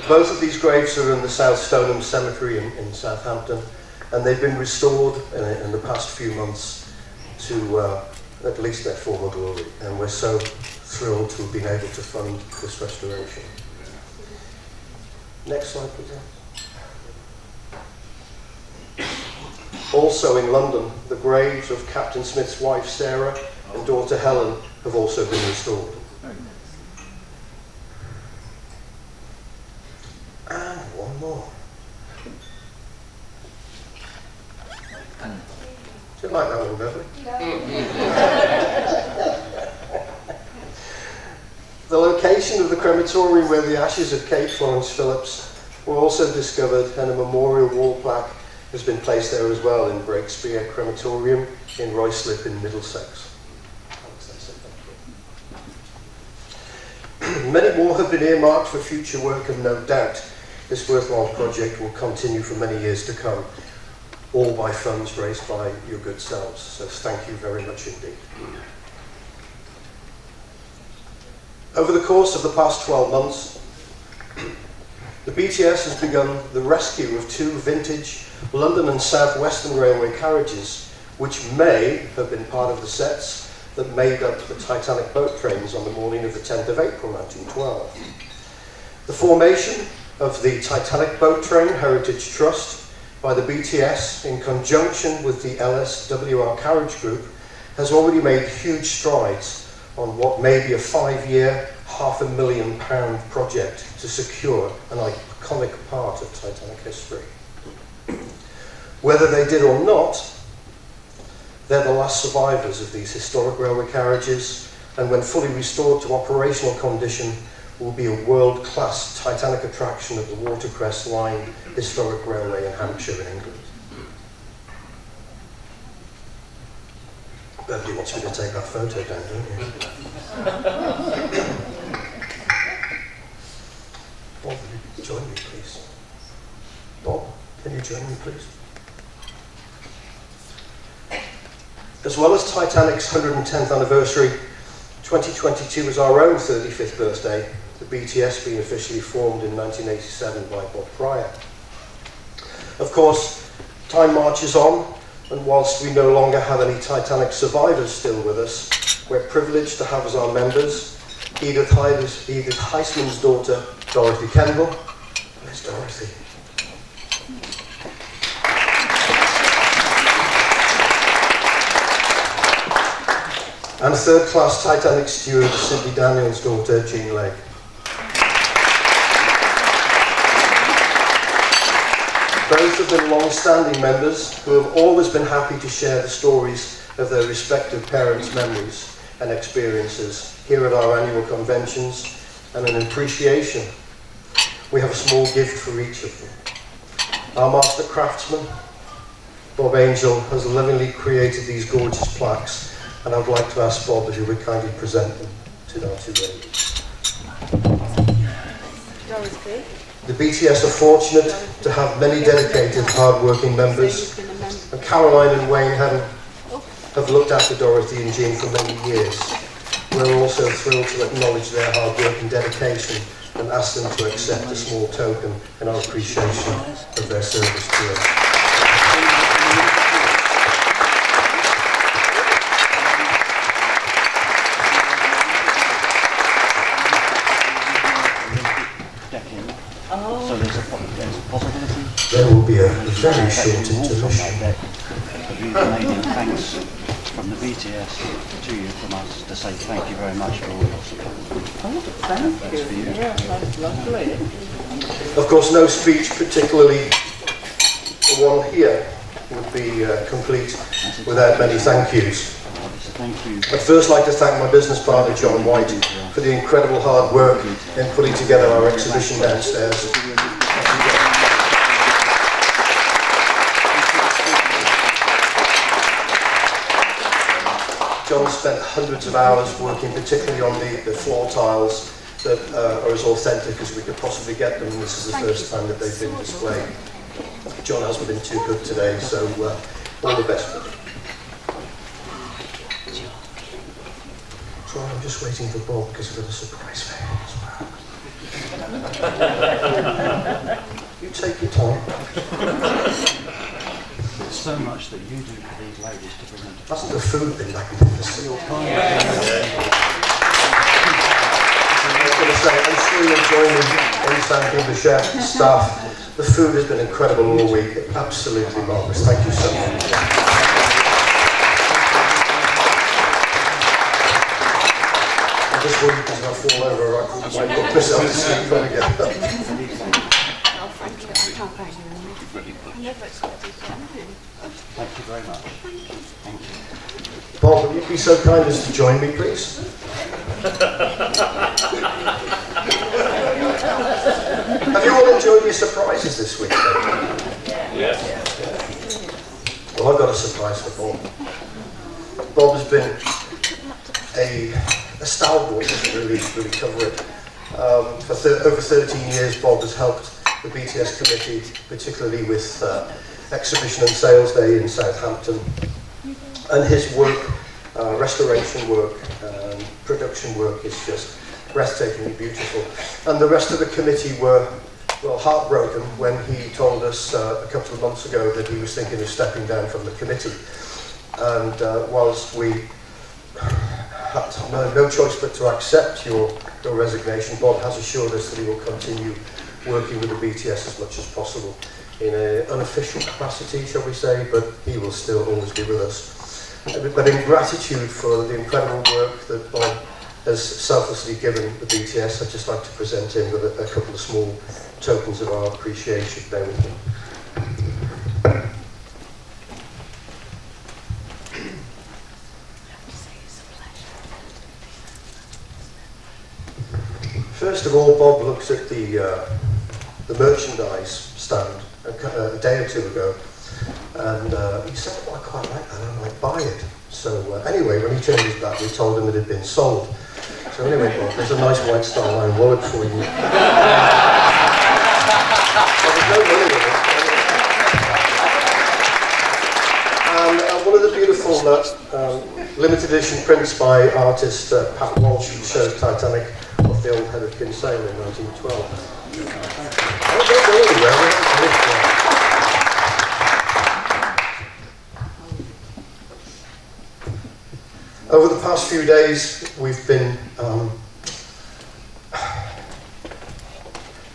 Both of these graves are in the South Stoneham Cemetery in Southampton, and they've been restored in the past few months to at least their former glory, and we're so thrilled to have been able to fund this restoration. Next slide, please. Also in London, the graves of Captain Smith's wife Sarah and daughter Helen have also been restored. And one more. Do you like that one, Beverly? The location of the crematorium where the ashes of Kate Florence Phillips were also discovered, and a memorial wall plaque has been placed there as well in Breakspear Crematorium in Ruislip in Middlesex. Many more have been earmarked for future work, and no doubt this worthwhile project will continue for many years to come, all by funds raised by your good selves. So thank you very much indeed. Over the course of the past 12 months, the BTS has begun the rescue of 2 vintage London and South Western Railway carriages, which may have been part of the sets that made up the Titanic boat trains on the morning of the 10th of April 1912. The formation of the Titanic Boat Train Heritage Trust by the BTS in conjunction with the LSWR Carriage Group has already made huge strides on what may be a 5-year, £500,000 project to secure an iconic part of Titanic history. Whether they did or not, they're the last survivors of these historic railway carriages, and when fully restored to operational condition, will be a world-class Titanic attraction at the Watercress Line Historic Railway in Hampshire in England. Beverly wants me to take that photo down, don't you? Bob, join me, please. Bob, can you join me, please? As well as Titanic's 110th anniversary, 2022 is our own 35th birthday, the BTS being officially formed in 1987 by Bob Pryor. Of course, time marches on, and whilst we no longer have any Titanic survivors still with us, we're privileged to have as our members Edith Heisman's daughter, Dorothy Kendall. Where's Dorothy? And third-class Titanic steward Sidney Daniels' daughter, Jean Legg. Both have been long-standing members who have always been happy to share the stories of their respective parents' memories and experiences here at our annual conventions, and an appreciation. We have a small gift for each of them. Our master craftsman, Bob Angel, has lovingly created these gorgeous plaques, and I'd like to ask Bob if he would kindly present them to our 2 ladies. The BTS are fortunate to have many dedicated, hard-working members, and Caroline and Wayne have looked after Dorothy and Jean for many years. We're also thrilled to acknowledge their hard work and dedication and ask them to accept a small token in our appreciation of their service to us. There will be a very short intermission. Thanks from the BTS to you from us to say thank you very much for all your support. Oh, thank you. Yeah, that's lovely. Of course, no speech particularly the one here would be complete without many thank yous. Thank you. I'd first like to thank my business partner John White for the incredible hard work in putting together our exhibition downstairs. John spent hundreds of hours working particularly on the floor tiles that are as authentic as we could possibly get them, and this is the first time that they've been displayed. John hasn't been too good today, so all the best. So I'm just waiting for Bob because I've got a surprise for him as well. You take your time. There's so much that you do for these ladies to bring them to. Hasn't the food been magnificent? Yeah. I was going to say, I'm sure you'll join me in thanking the chef, the staff. The food has been incredible all week. Absolutely marvellous. Thank you so much. This week is going to fall over, I might put myself to sleep when I get up. Oh, thank you. I can't thank you. I never expected that. Thank you very much. Thank you. Bob, would you be so kind as to join me, please? Have you all enjoyed your surprises this week? Yes. Well, I've got a surprise for Bob. Bob has been a stalwart, doesn't really cover it. For over 13 years, Bob has helped the BTS committee, particularly with Exhibition and Sales Day in Southampton. And his work, restoration work, production work is just breathtakingly beautiful. And the rest of the committee were, well, heartbroken when he told us a couple of months ago that he was thinking of stepping down from the committee. And whilst we had no choice but to accept your resignation, Bob has assured us that he will continue working with the BTS as much as possible in an unofficial capacity, shall we say, but he will still always be with us. But in gratitude for the incredible work that Bob has selflessly given the BTS, I'd just like to present him with a couple of small tokens of our appreciation. Bear with me. First of all, Bob looks at the merchandise stand a day or two ago, and he said, "Oh, I quite like that, I might buy it." So anyway, when he turned his back, we told him it had been sold. So anyway, Bob, there's a nice white Star Line wallet for you. There's no money in it. And one of the beautiful limited edition prints by artist Pat Walsh, who shows Titanic off the old head of Kinsale in 1912. Over the past few days, we've been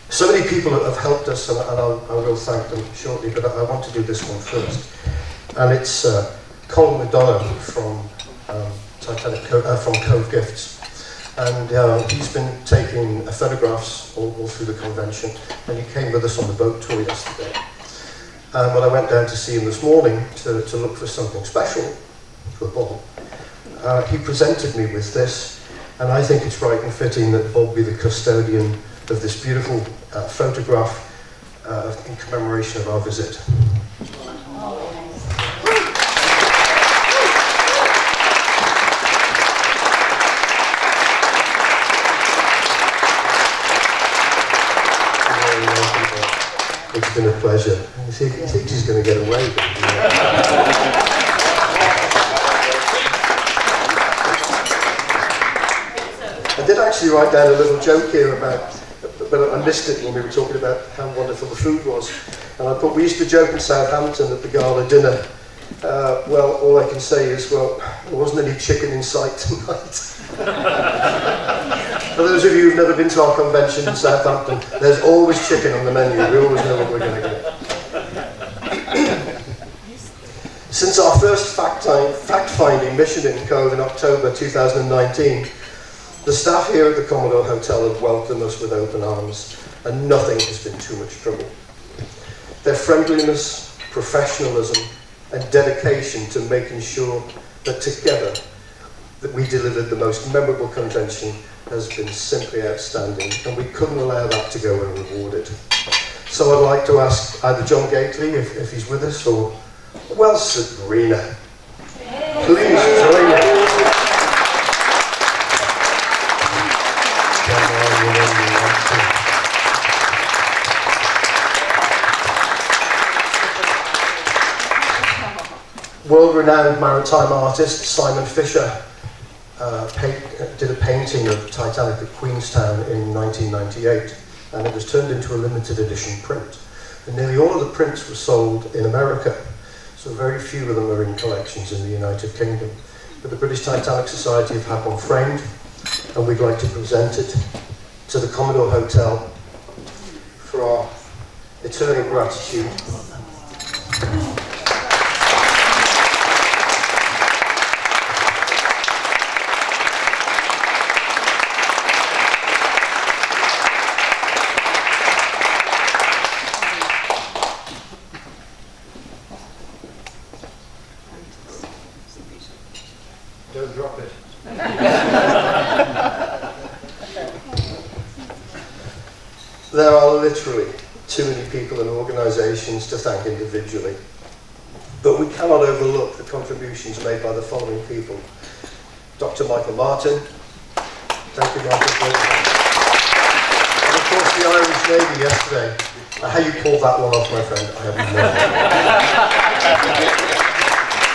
so many people have helped us, and I will thank them shortly, but I want to do this one first. And it's Colin McDonough from from Cove Gifts. And he's been taking photographs all through the convention, and he came with us on the boat tour yesterday. And when I went down to see him this morning to look for something special for Bob, he presented me with this, and I think it's right and fitting that Bob be the custodian of this beautiful photograph in commemoration of our visit. It's been a pleasure. He thinks he's going to get away. I did actually write down a little joke here about, but I missed it when we were talking about how wonderful the food was. And I thought we used to joke in Southampton at the gala dinner. Well, all I can say is, well, there wasn't any chicken in sight tonight. For those of you who've never been to our convention in Southampton, there's always chicken on the menu. We always know what we're going to get. Since our first fact-finding mission in Cove in October 2019, the staff here at the Commodore Hotel have welcomed us with open arms, and nothing has been too much trouble. Their friendliness, professionalism and dedication to making sure that together that we delivered the most memorable convention has been simply outstanding, and we couldn't allow that to go unrewarded. So I'd like to ask either John Gately, if he's with us, or, well, Sabrina. Please join me. World-renowned maritime artist Simon Fisher did a painting of Titanic at Queenstown in 1998, and it was turned into a limited edition print. And nearly all of the prints were sold in America, so very few of them are in collections in the United Kingdom. But the British Titanic Society have had one framed, and we'd like to present it to the Commodore Hotel for our eternal gratitude. Don't drop it. There are literally too many people and organisations to thank individually, but we cannot overlook the contributions made by the following people. Dr. Michael Martin, thank you, Michael. And of course the Irish Navy yesterday. How you pulled that one off, my friend, I have no idea.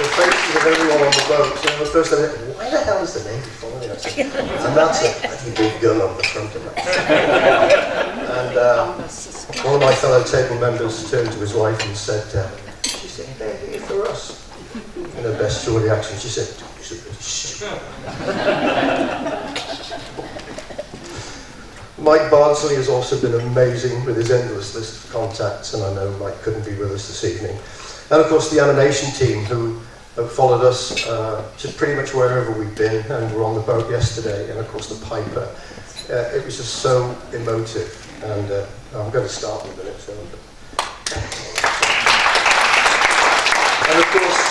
The faces of everyone on the boat, so the first time, why the hell is the Navy following us? And that's a bloody big gun on the front of it. And one of my fellow table members turned to his wife and said, she said, they're here for us. In her best Geordie accent, she said, Mike Bardsley has also been amazing with his endless list of contacts, and I know Mike couldn't be with us this evening. And of course the animation team who have followed us to pretty much wherever we've been, and were on the boat yesterday, and of course the Piper. It was just so emotive, and I'm going to start in a minute. So. And of course,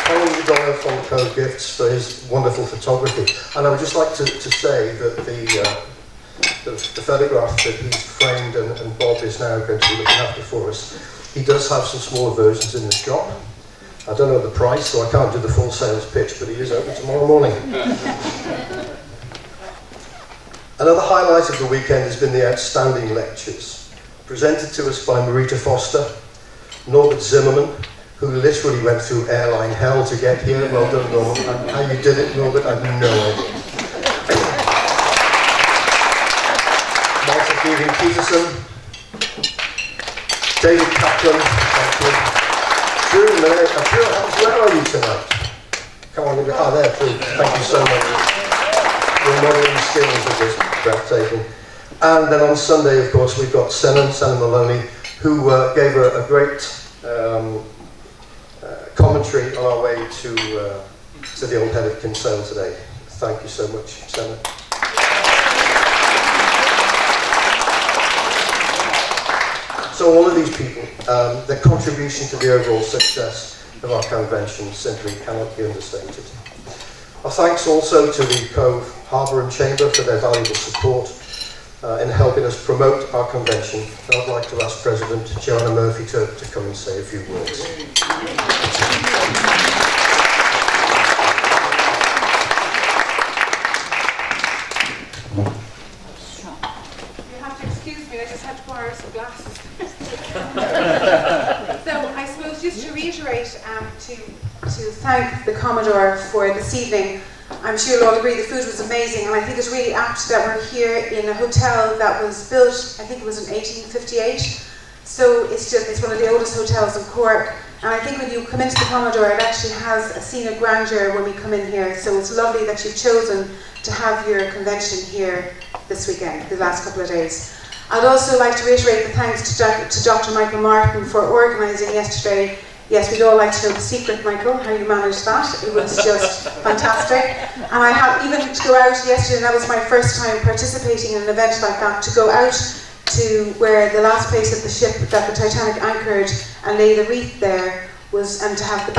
Colin Doyle from Code Gifts for his wonderful photography. And I would just like to say that the photograph that he's framed and Bob is now going to be looking after for us, he does have some smaller versions in the shop. I don't know the price, so I can't do the full sales pitch, but he is open tomorrow morning. Another highlight of the weekend has been the outstanding lectures, presented to us by Marita Foster, Norbert Zimmerman, who literally went through airline hell to get here. Well done, Norbert. And how you did it, Norbert, I have no idea. Martha Feeding Peterson, David Kaplan, thank you. Drew Miller, where are you tonight? Come on, there, Drew. Thank you so much. Your modelling skills are just breathtaking. And then on Sunday, of course, we've got Senna Maloney, who gave a great commentary on our way to the Old Head of Kinsale today. Thank you so much, Senna. So all of these people, their contribution to the overall success of our convention simply cannot be understated. Our thanks also to the Cove Harbour and Chamber for their valuable support in helping us promote our convention. And I'd like to ask President Joanna Murphy to come and say a few words. You have to excuse me, I just had to borrow some glasses. So I suppose just to reiterate, to thank the Commodore for this evening. I'm sure you'll all agree the food was amazing, and I think it's really apt that we're here in a hotel that was built, I think it was in 1858. So it's one of the oldest hotels in Cork, and I think when you come into the Commodore, it actually has a scenic grandeur when we come in here. So it's lovely that you've chosen to have your convention here this weekend, the last couple of days. I'd also like to reiterate the thanks to Dr. Michael Martin for organising yesterday. Yes, we'd all like to know the secret, Michael, how you managed that. It was just fantastic. And I had even to go out yesterday, and that was my first time participating in an event like that, to go out to where the last place of the ship that the Titanic anchored and lay the wreath there was, and to have the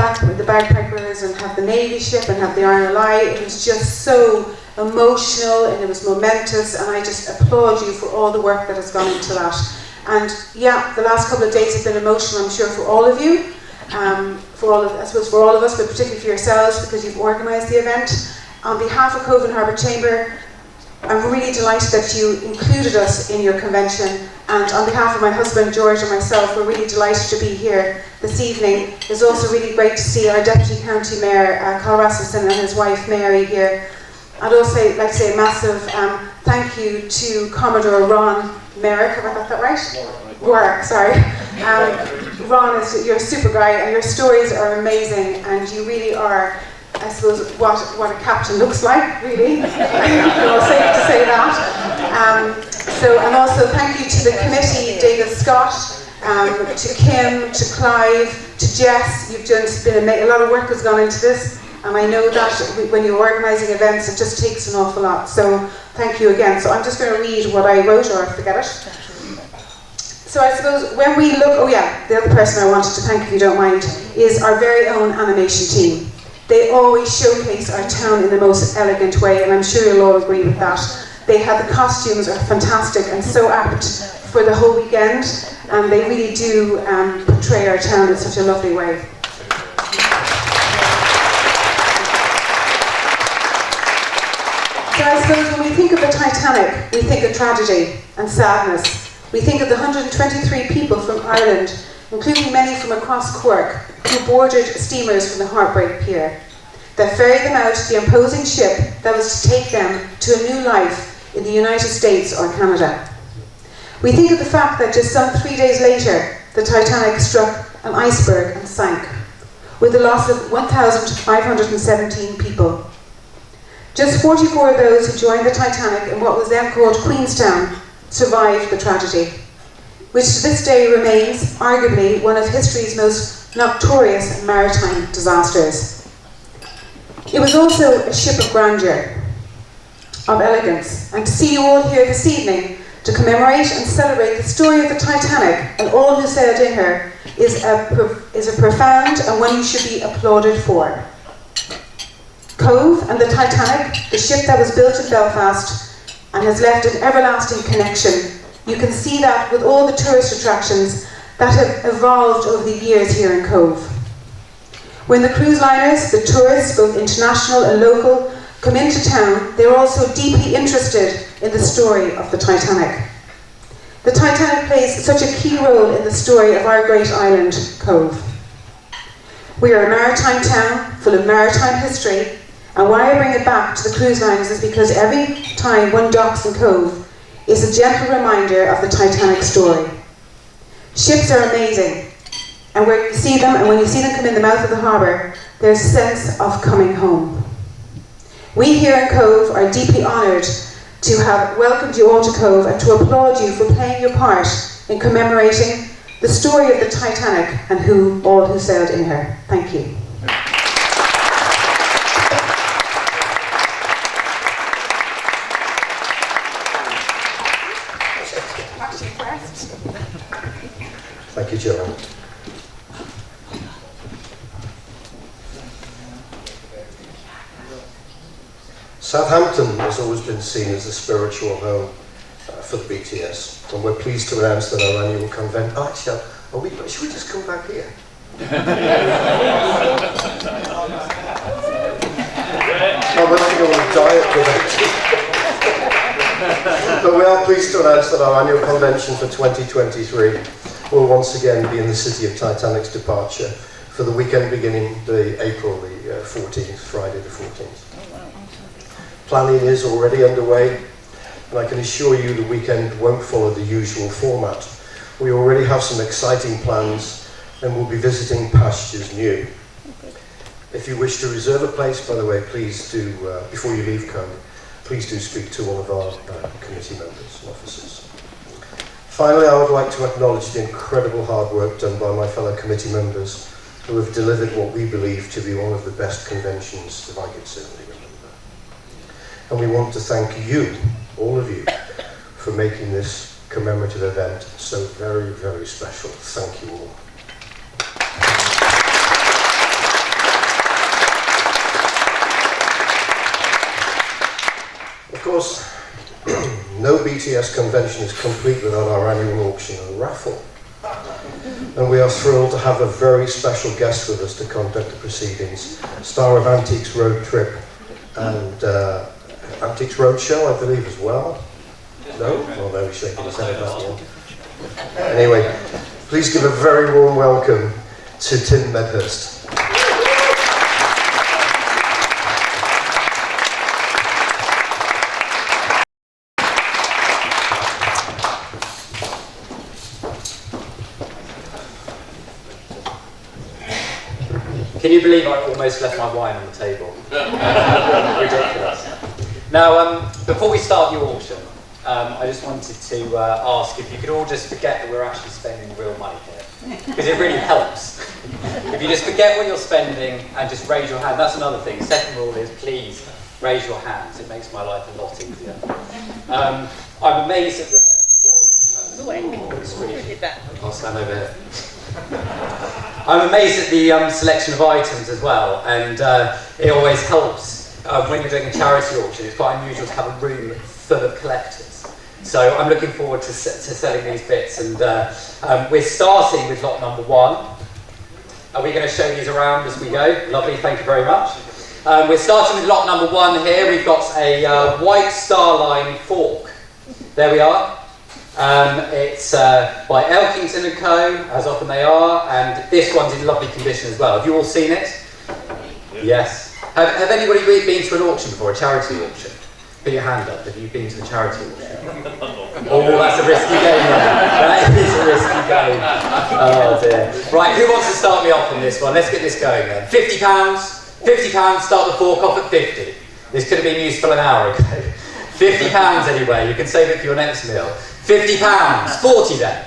bagpipers and have the Navy ship and have the Iron Lie. It was just so emotional and it was momentous, and I just applaud you for all the work that has gone into that. And yeah, the last couple of days have been emotional, I'm sure, for all of you, I suppose for all of us, but particularly for yourselves because you've organised the event. On behalf of Cove and Harbour Chamber, I'm really delighted that you included us in your convention, and on behalf of my husband George and myself, we're really delighted to be here this evening. It's also really great to see our Deputy County Mayor, Carl Rasmussen, and his wife Mary here. I'd also like to say a massive thank you to Commodore Ron Merrick, have I got that right? Warwick, sorry. Ron, you're a super guy, and your stories are amazing, and you really are, I suppose, what a captain looks like, really. It's safe to say that. And also thank you to the committee, David Scott, to Kim, to Clive, to Jess. You've just been a lot of work has gone into this, and I know that when you're organising events, it just takes an awful lot. So thank you again. So I'm just going to read what I wrote, or I forget it. So I suppose when we look, oh yeah, the other person I wanted to thank, if you don't mind, is our very own animation team. They always showcase our town in the most elegant way, and I'm sure you'll all agree with that. The costumes are fantastic and so apt for the whole weekend, and they really do portray our town in such a lovely way. So I suppose when we think of the Titanic, we think of tragedy and sadness. We think of the 123 people from Ireland, including many from across Cork, who boarded steamers from the Heartbreak Pier, that ferried them out to the imposing ship that was to take them to a new life in the United States or Canada. We think of the fact that just some 3 days later, the Titanic struck an iceberg and sank, with the loss of 1,517 people. Just 44 of those who joined the Titanic in what was then called Queenstown survived the tragedy, which to this day remains arguably one of history's most notorious maritime disasters. It was also a ship of grandeur, of elegance, and to see you all here this evening to commemorate and celebrate the story of the Titanic and all who sailed in her is a profound and one you should be applauded for. Cove and the Titanic, the ship that was built in Belfast and has left an everlasting connection. You can see that with all the tourist attractions that have evolved over the years here in Cove. When the cruise liners, the tourists, both international and local, come into town, they're also deeply interested in the story of the Titanic. The Titanic plays such a key role in the story of our great island, Cove. We are a maritime town full of maritime history, and why I bring it back to the cruise liners is because every time one docks in Cove is a gentle reminder of the Titanic story. Ships are amazing, and where you see them, and when you see them come in the mouth of the harbour, there's a sense of coming home. We here in Cove are deeply honoured to have welcomed you all to Cove and to applaud you for playing your part in commemorating the story of the Titanic and all who sailed in her. Thank you. Thank you, Joanne. Southampton has always been seen as a spiritual home for the BTS, and we're pleased to announce that our annual convention. Oh, actually, should we just come back here? I'm going to go on a diet today. But we are pleased to announce that our annual convention for 2023 will once again be in the city of Titanic's departure for the weekend beginning April the 14th, Friday the 14th. Planning is already underway, and I can assure you the weekend won't follow the usual format. We already have some exciting plans, and we'll be visiting pastures new. If you wish to reserve a place, by the way, please do, before you leave Cove, please do speak to one of our committee members and officers. Finally, I would like to acknowledge the incredible hard work done by my fellow committee members who have delivered what we believe to be one of the best conventions that I could certainly remember. And we want to thank you, all of you, for making this commemorative event. So very, very special. Thank you all. Of course, no BTS convention is complete without our annual auction and raffle. And we are thrilled to have a very special guest with us to conduct the proceedings, star of Antiques Road Trip and Antiques Roadshow, I believe, as well. No? Oh, no, he's shaking his head at that one. Anyway, please give a very warm welcome to Tim Medhurst. Can you believe I almost left my wine on the table? Ridiculous. Now, before we start your auction, I just wanted to ask if you could all just forget that we're actually spending real money here. Because it really helps. If you just forget what you're spending and just raise your hand, that's another thing. Second rule is please raise your hands. It makes my life a lot easier. I'm amazed at the... I'll stand over here. I'm amazed at the selection of items as well, and it always helps when you're doing a charity auction. It's quite unusual to have a room full of collectors. So I'm looking forward to selling these bits, and we're starting with lot number 1. Are we going to show these around as we go? Lovely, thank you very much. We're starting with lot number 1 here. We've got a White Star Line fork. There we are. It's by Elkington & Co, as often they are, and this one's in lovely condition as well. Have you all seen it? Yes. Have anybody been to an auction before, a charity auction? Put your hand up, have you been to a charity auction? Oh, that's a risky game there. That is a risky game. Oh dear. Right, who wants to start me off on this one? Let's get this going then. £50. £50, start the fork off at 50. This could have been used for an hour ago. £50 anyway, you can save it for your next meal. £50, 40 then.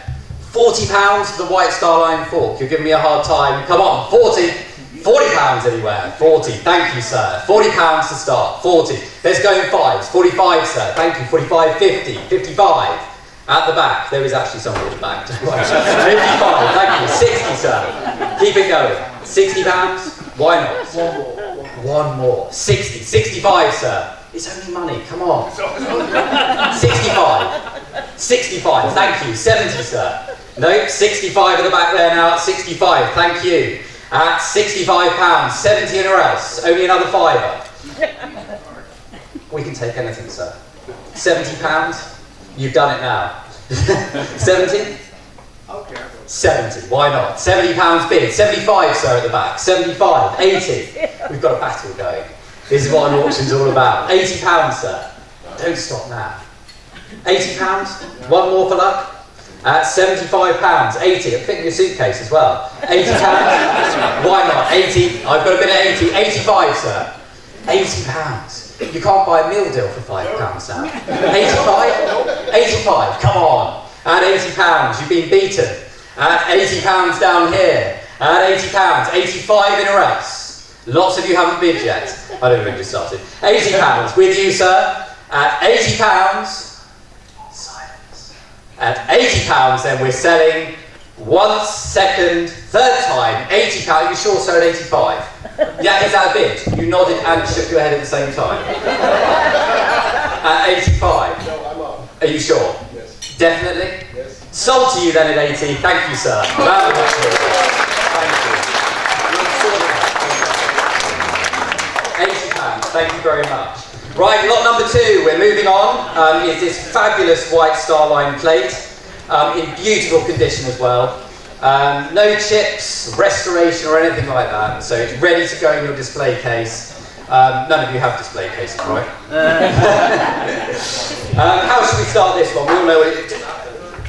£40 for the White Star Line fork. You're giving me a hard time. Come on, 40. £40 anywhere. 40, thank you, sir. £40 to start. 40. Let's go in fives. 45, sir. Thank you. 45, 50, 55. At the back. There is actually somebody at the back. 55, thank you. 60, sir. Keep it going. £60. Why not? One more. 60. 65, sir. It's only money, come on. 65. 65, thank you. 70, sir. Nope, 65 at the back there now at 65, thank you. At £65, 70 and or else. Only another fiver. We can take anything, sir. £70, you've done it now. 70? Okay. 70, why not? £70 bid. 75, sir, at the back. 75, 80. We've got a battle going. This is what an auction's all about. £80, sir. Don't stop now. £80? One more for luck? At £75, 80. It'll fit in your suitcase as well. £80? Why not? 80. I've got a bit of 80. 85, sir. £80. You can't buy a meal deal for £5, Sam. 85? 85. Come on. At £80, you've been beaten. At £80 down here. At £80, 85 in or else. Lots of you haven't bid yet. I don't think we just started. £80 with you, sir. At £80. Silence. At £80, then we're selling once, second, third time. £80. You sure, sir? At 85. Yeah, is that a bid? You nodded and shook your head at the same time. At 85. No, I'm up. Are you sure? Yes. Definitely. Yes. Sold to you then at 80. Thank you, sir. Round of applause. Thank you. £80, thank you very much. Right, lot number 2, we're moving on, is this fabulous White Star Line plate, in beautiful condition as well. No chips, restoration or anything like that, so it's ready to go in your display case. None of you have display cases, right? How should we start this one? We all know what it is.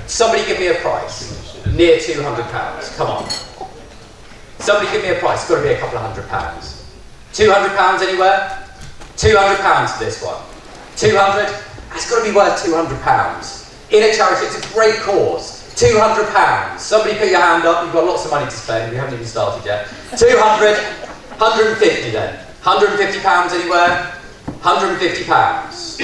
Somebody give me a price. Near £200, come on. Somebody give me a price, it's got to be a couple of £100. £200 anywhere? £200 for this one. 200? That's got to be worth £200. In a charity, it's a great cause. £200. Somebody put your hand up, you've got lots of money to spend, we haven't even started yet. 200, 150 then. £150 anywhere? £150.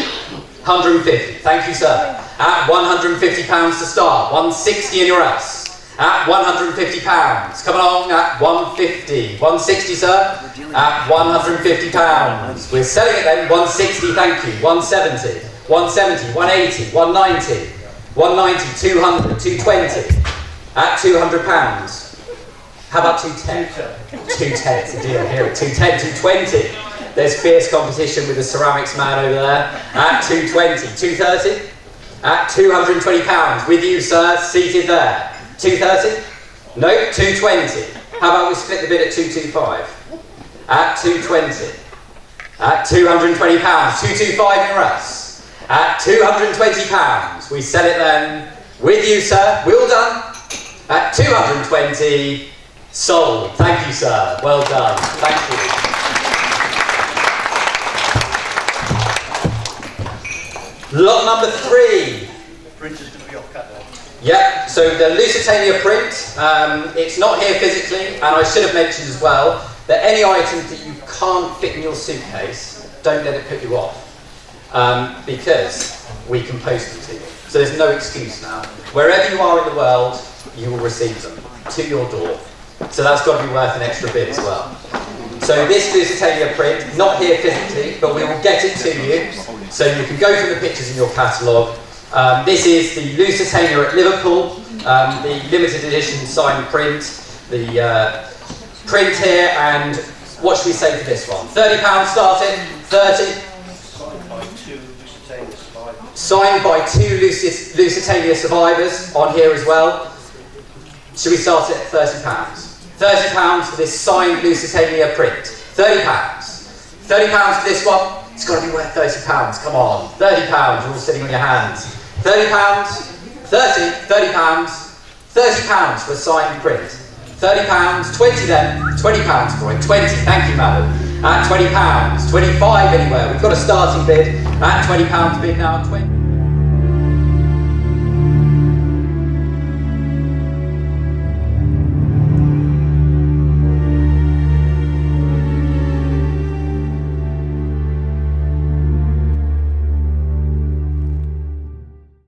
150, thank you, sir. At £150 to start. 160 anywhere else. At £150. Come along at 150. 160, sir? At £150. We're selling it then. 160, thank you. 170. 170. 180. 190. 190. 200. 220. At £200. How about 210? 210, it's a deal here at 210, 220. There's fierce competition with the ceramics man over there. At 220, 230. At £220. With you, sir, seated there. 230? No, 220. How about we split the bid at 225? At 220. At £220. 225 in Russ. At £220. We sell it then. With you, sir. Well done. At 220. Sold. Thank you, sir. Well done. Thank you. Lot number 3. The printer's going to be off catalogue. Yep, so the Lusitania print, it's not here physically, and I should have mentioned as well that any items that you can't fit in your suitcase, don't let it put you off, because we can post them to you. So there's no excuse now. Wherever you are in the world, you will receive them to your door. So that's got to be worth an extra bit as well. So this Lusitania print, not here physically, but we will get it to you, so you can go through the pictures in your catalogue. This is the Lusitania at Liverpool, the limited edition signed print, the print here, and what should we say for this one? £30 starting, 30. Signed by 2 Lusitania survivors on here as well. Should we start it at £30? £30 for this signed Lusitania print. £30. £30 for this one. It's got to be worth £30. Come on. £30. You're all sitting on your hands. £30. 30. £30. £30 for a signed print. £30. 20 then. £20 for it. 20. Thank you, madam. At £20. 25 anywhere. We've got a starting bid at £20 bid now. 20.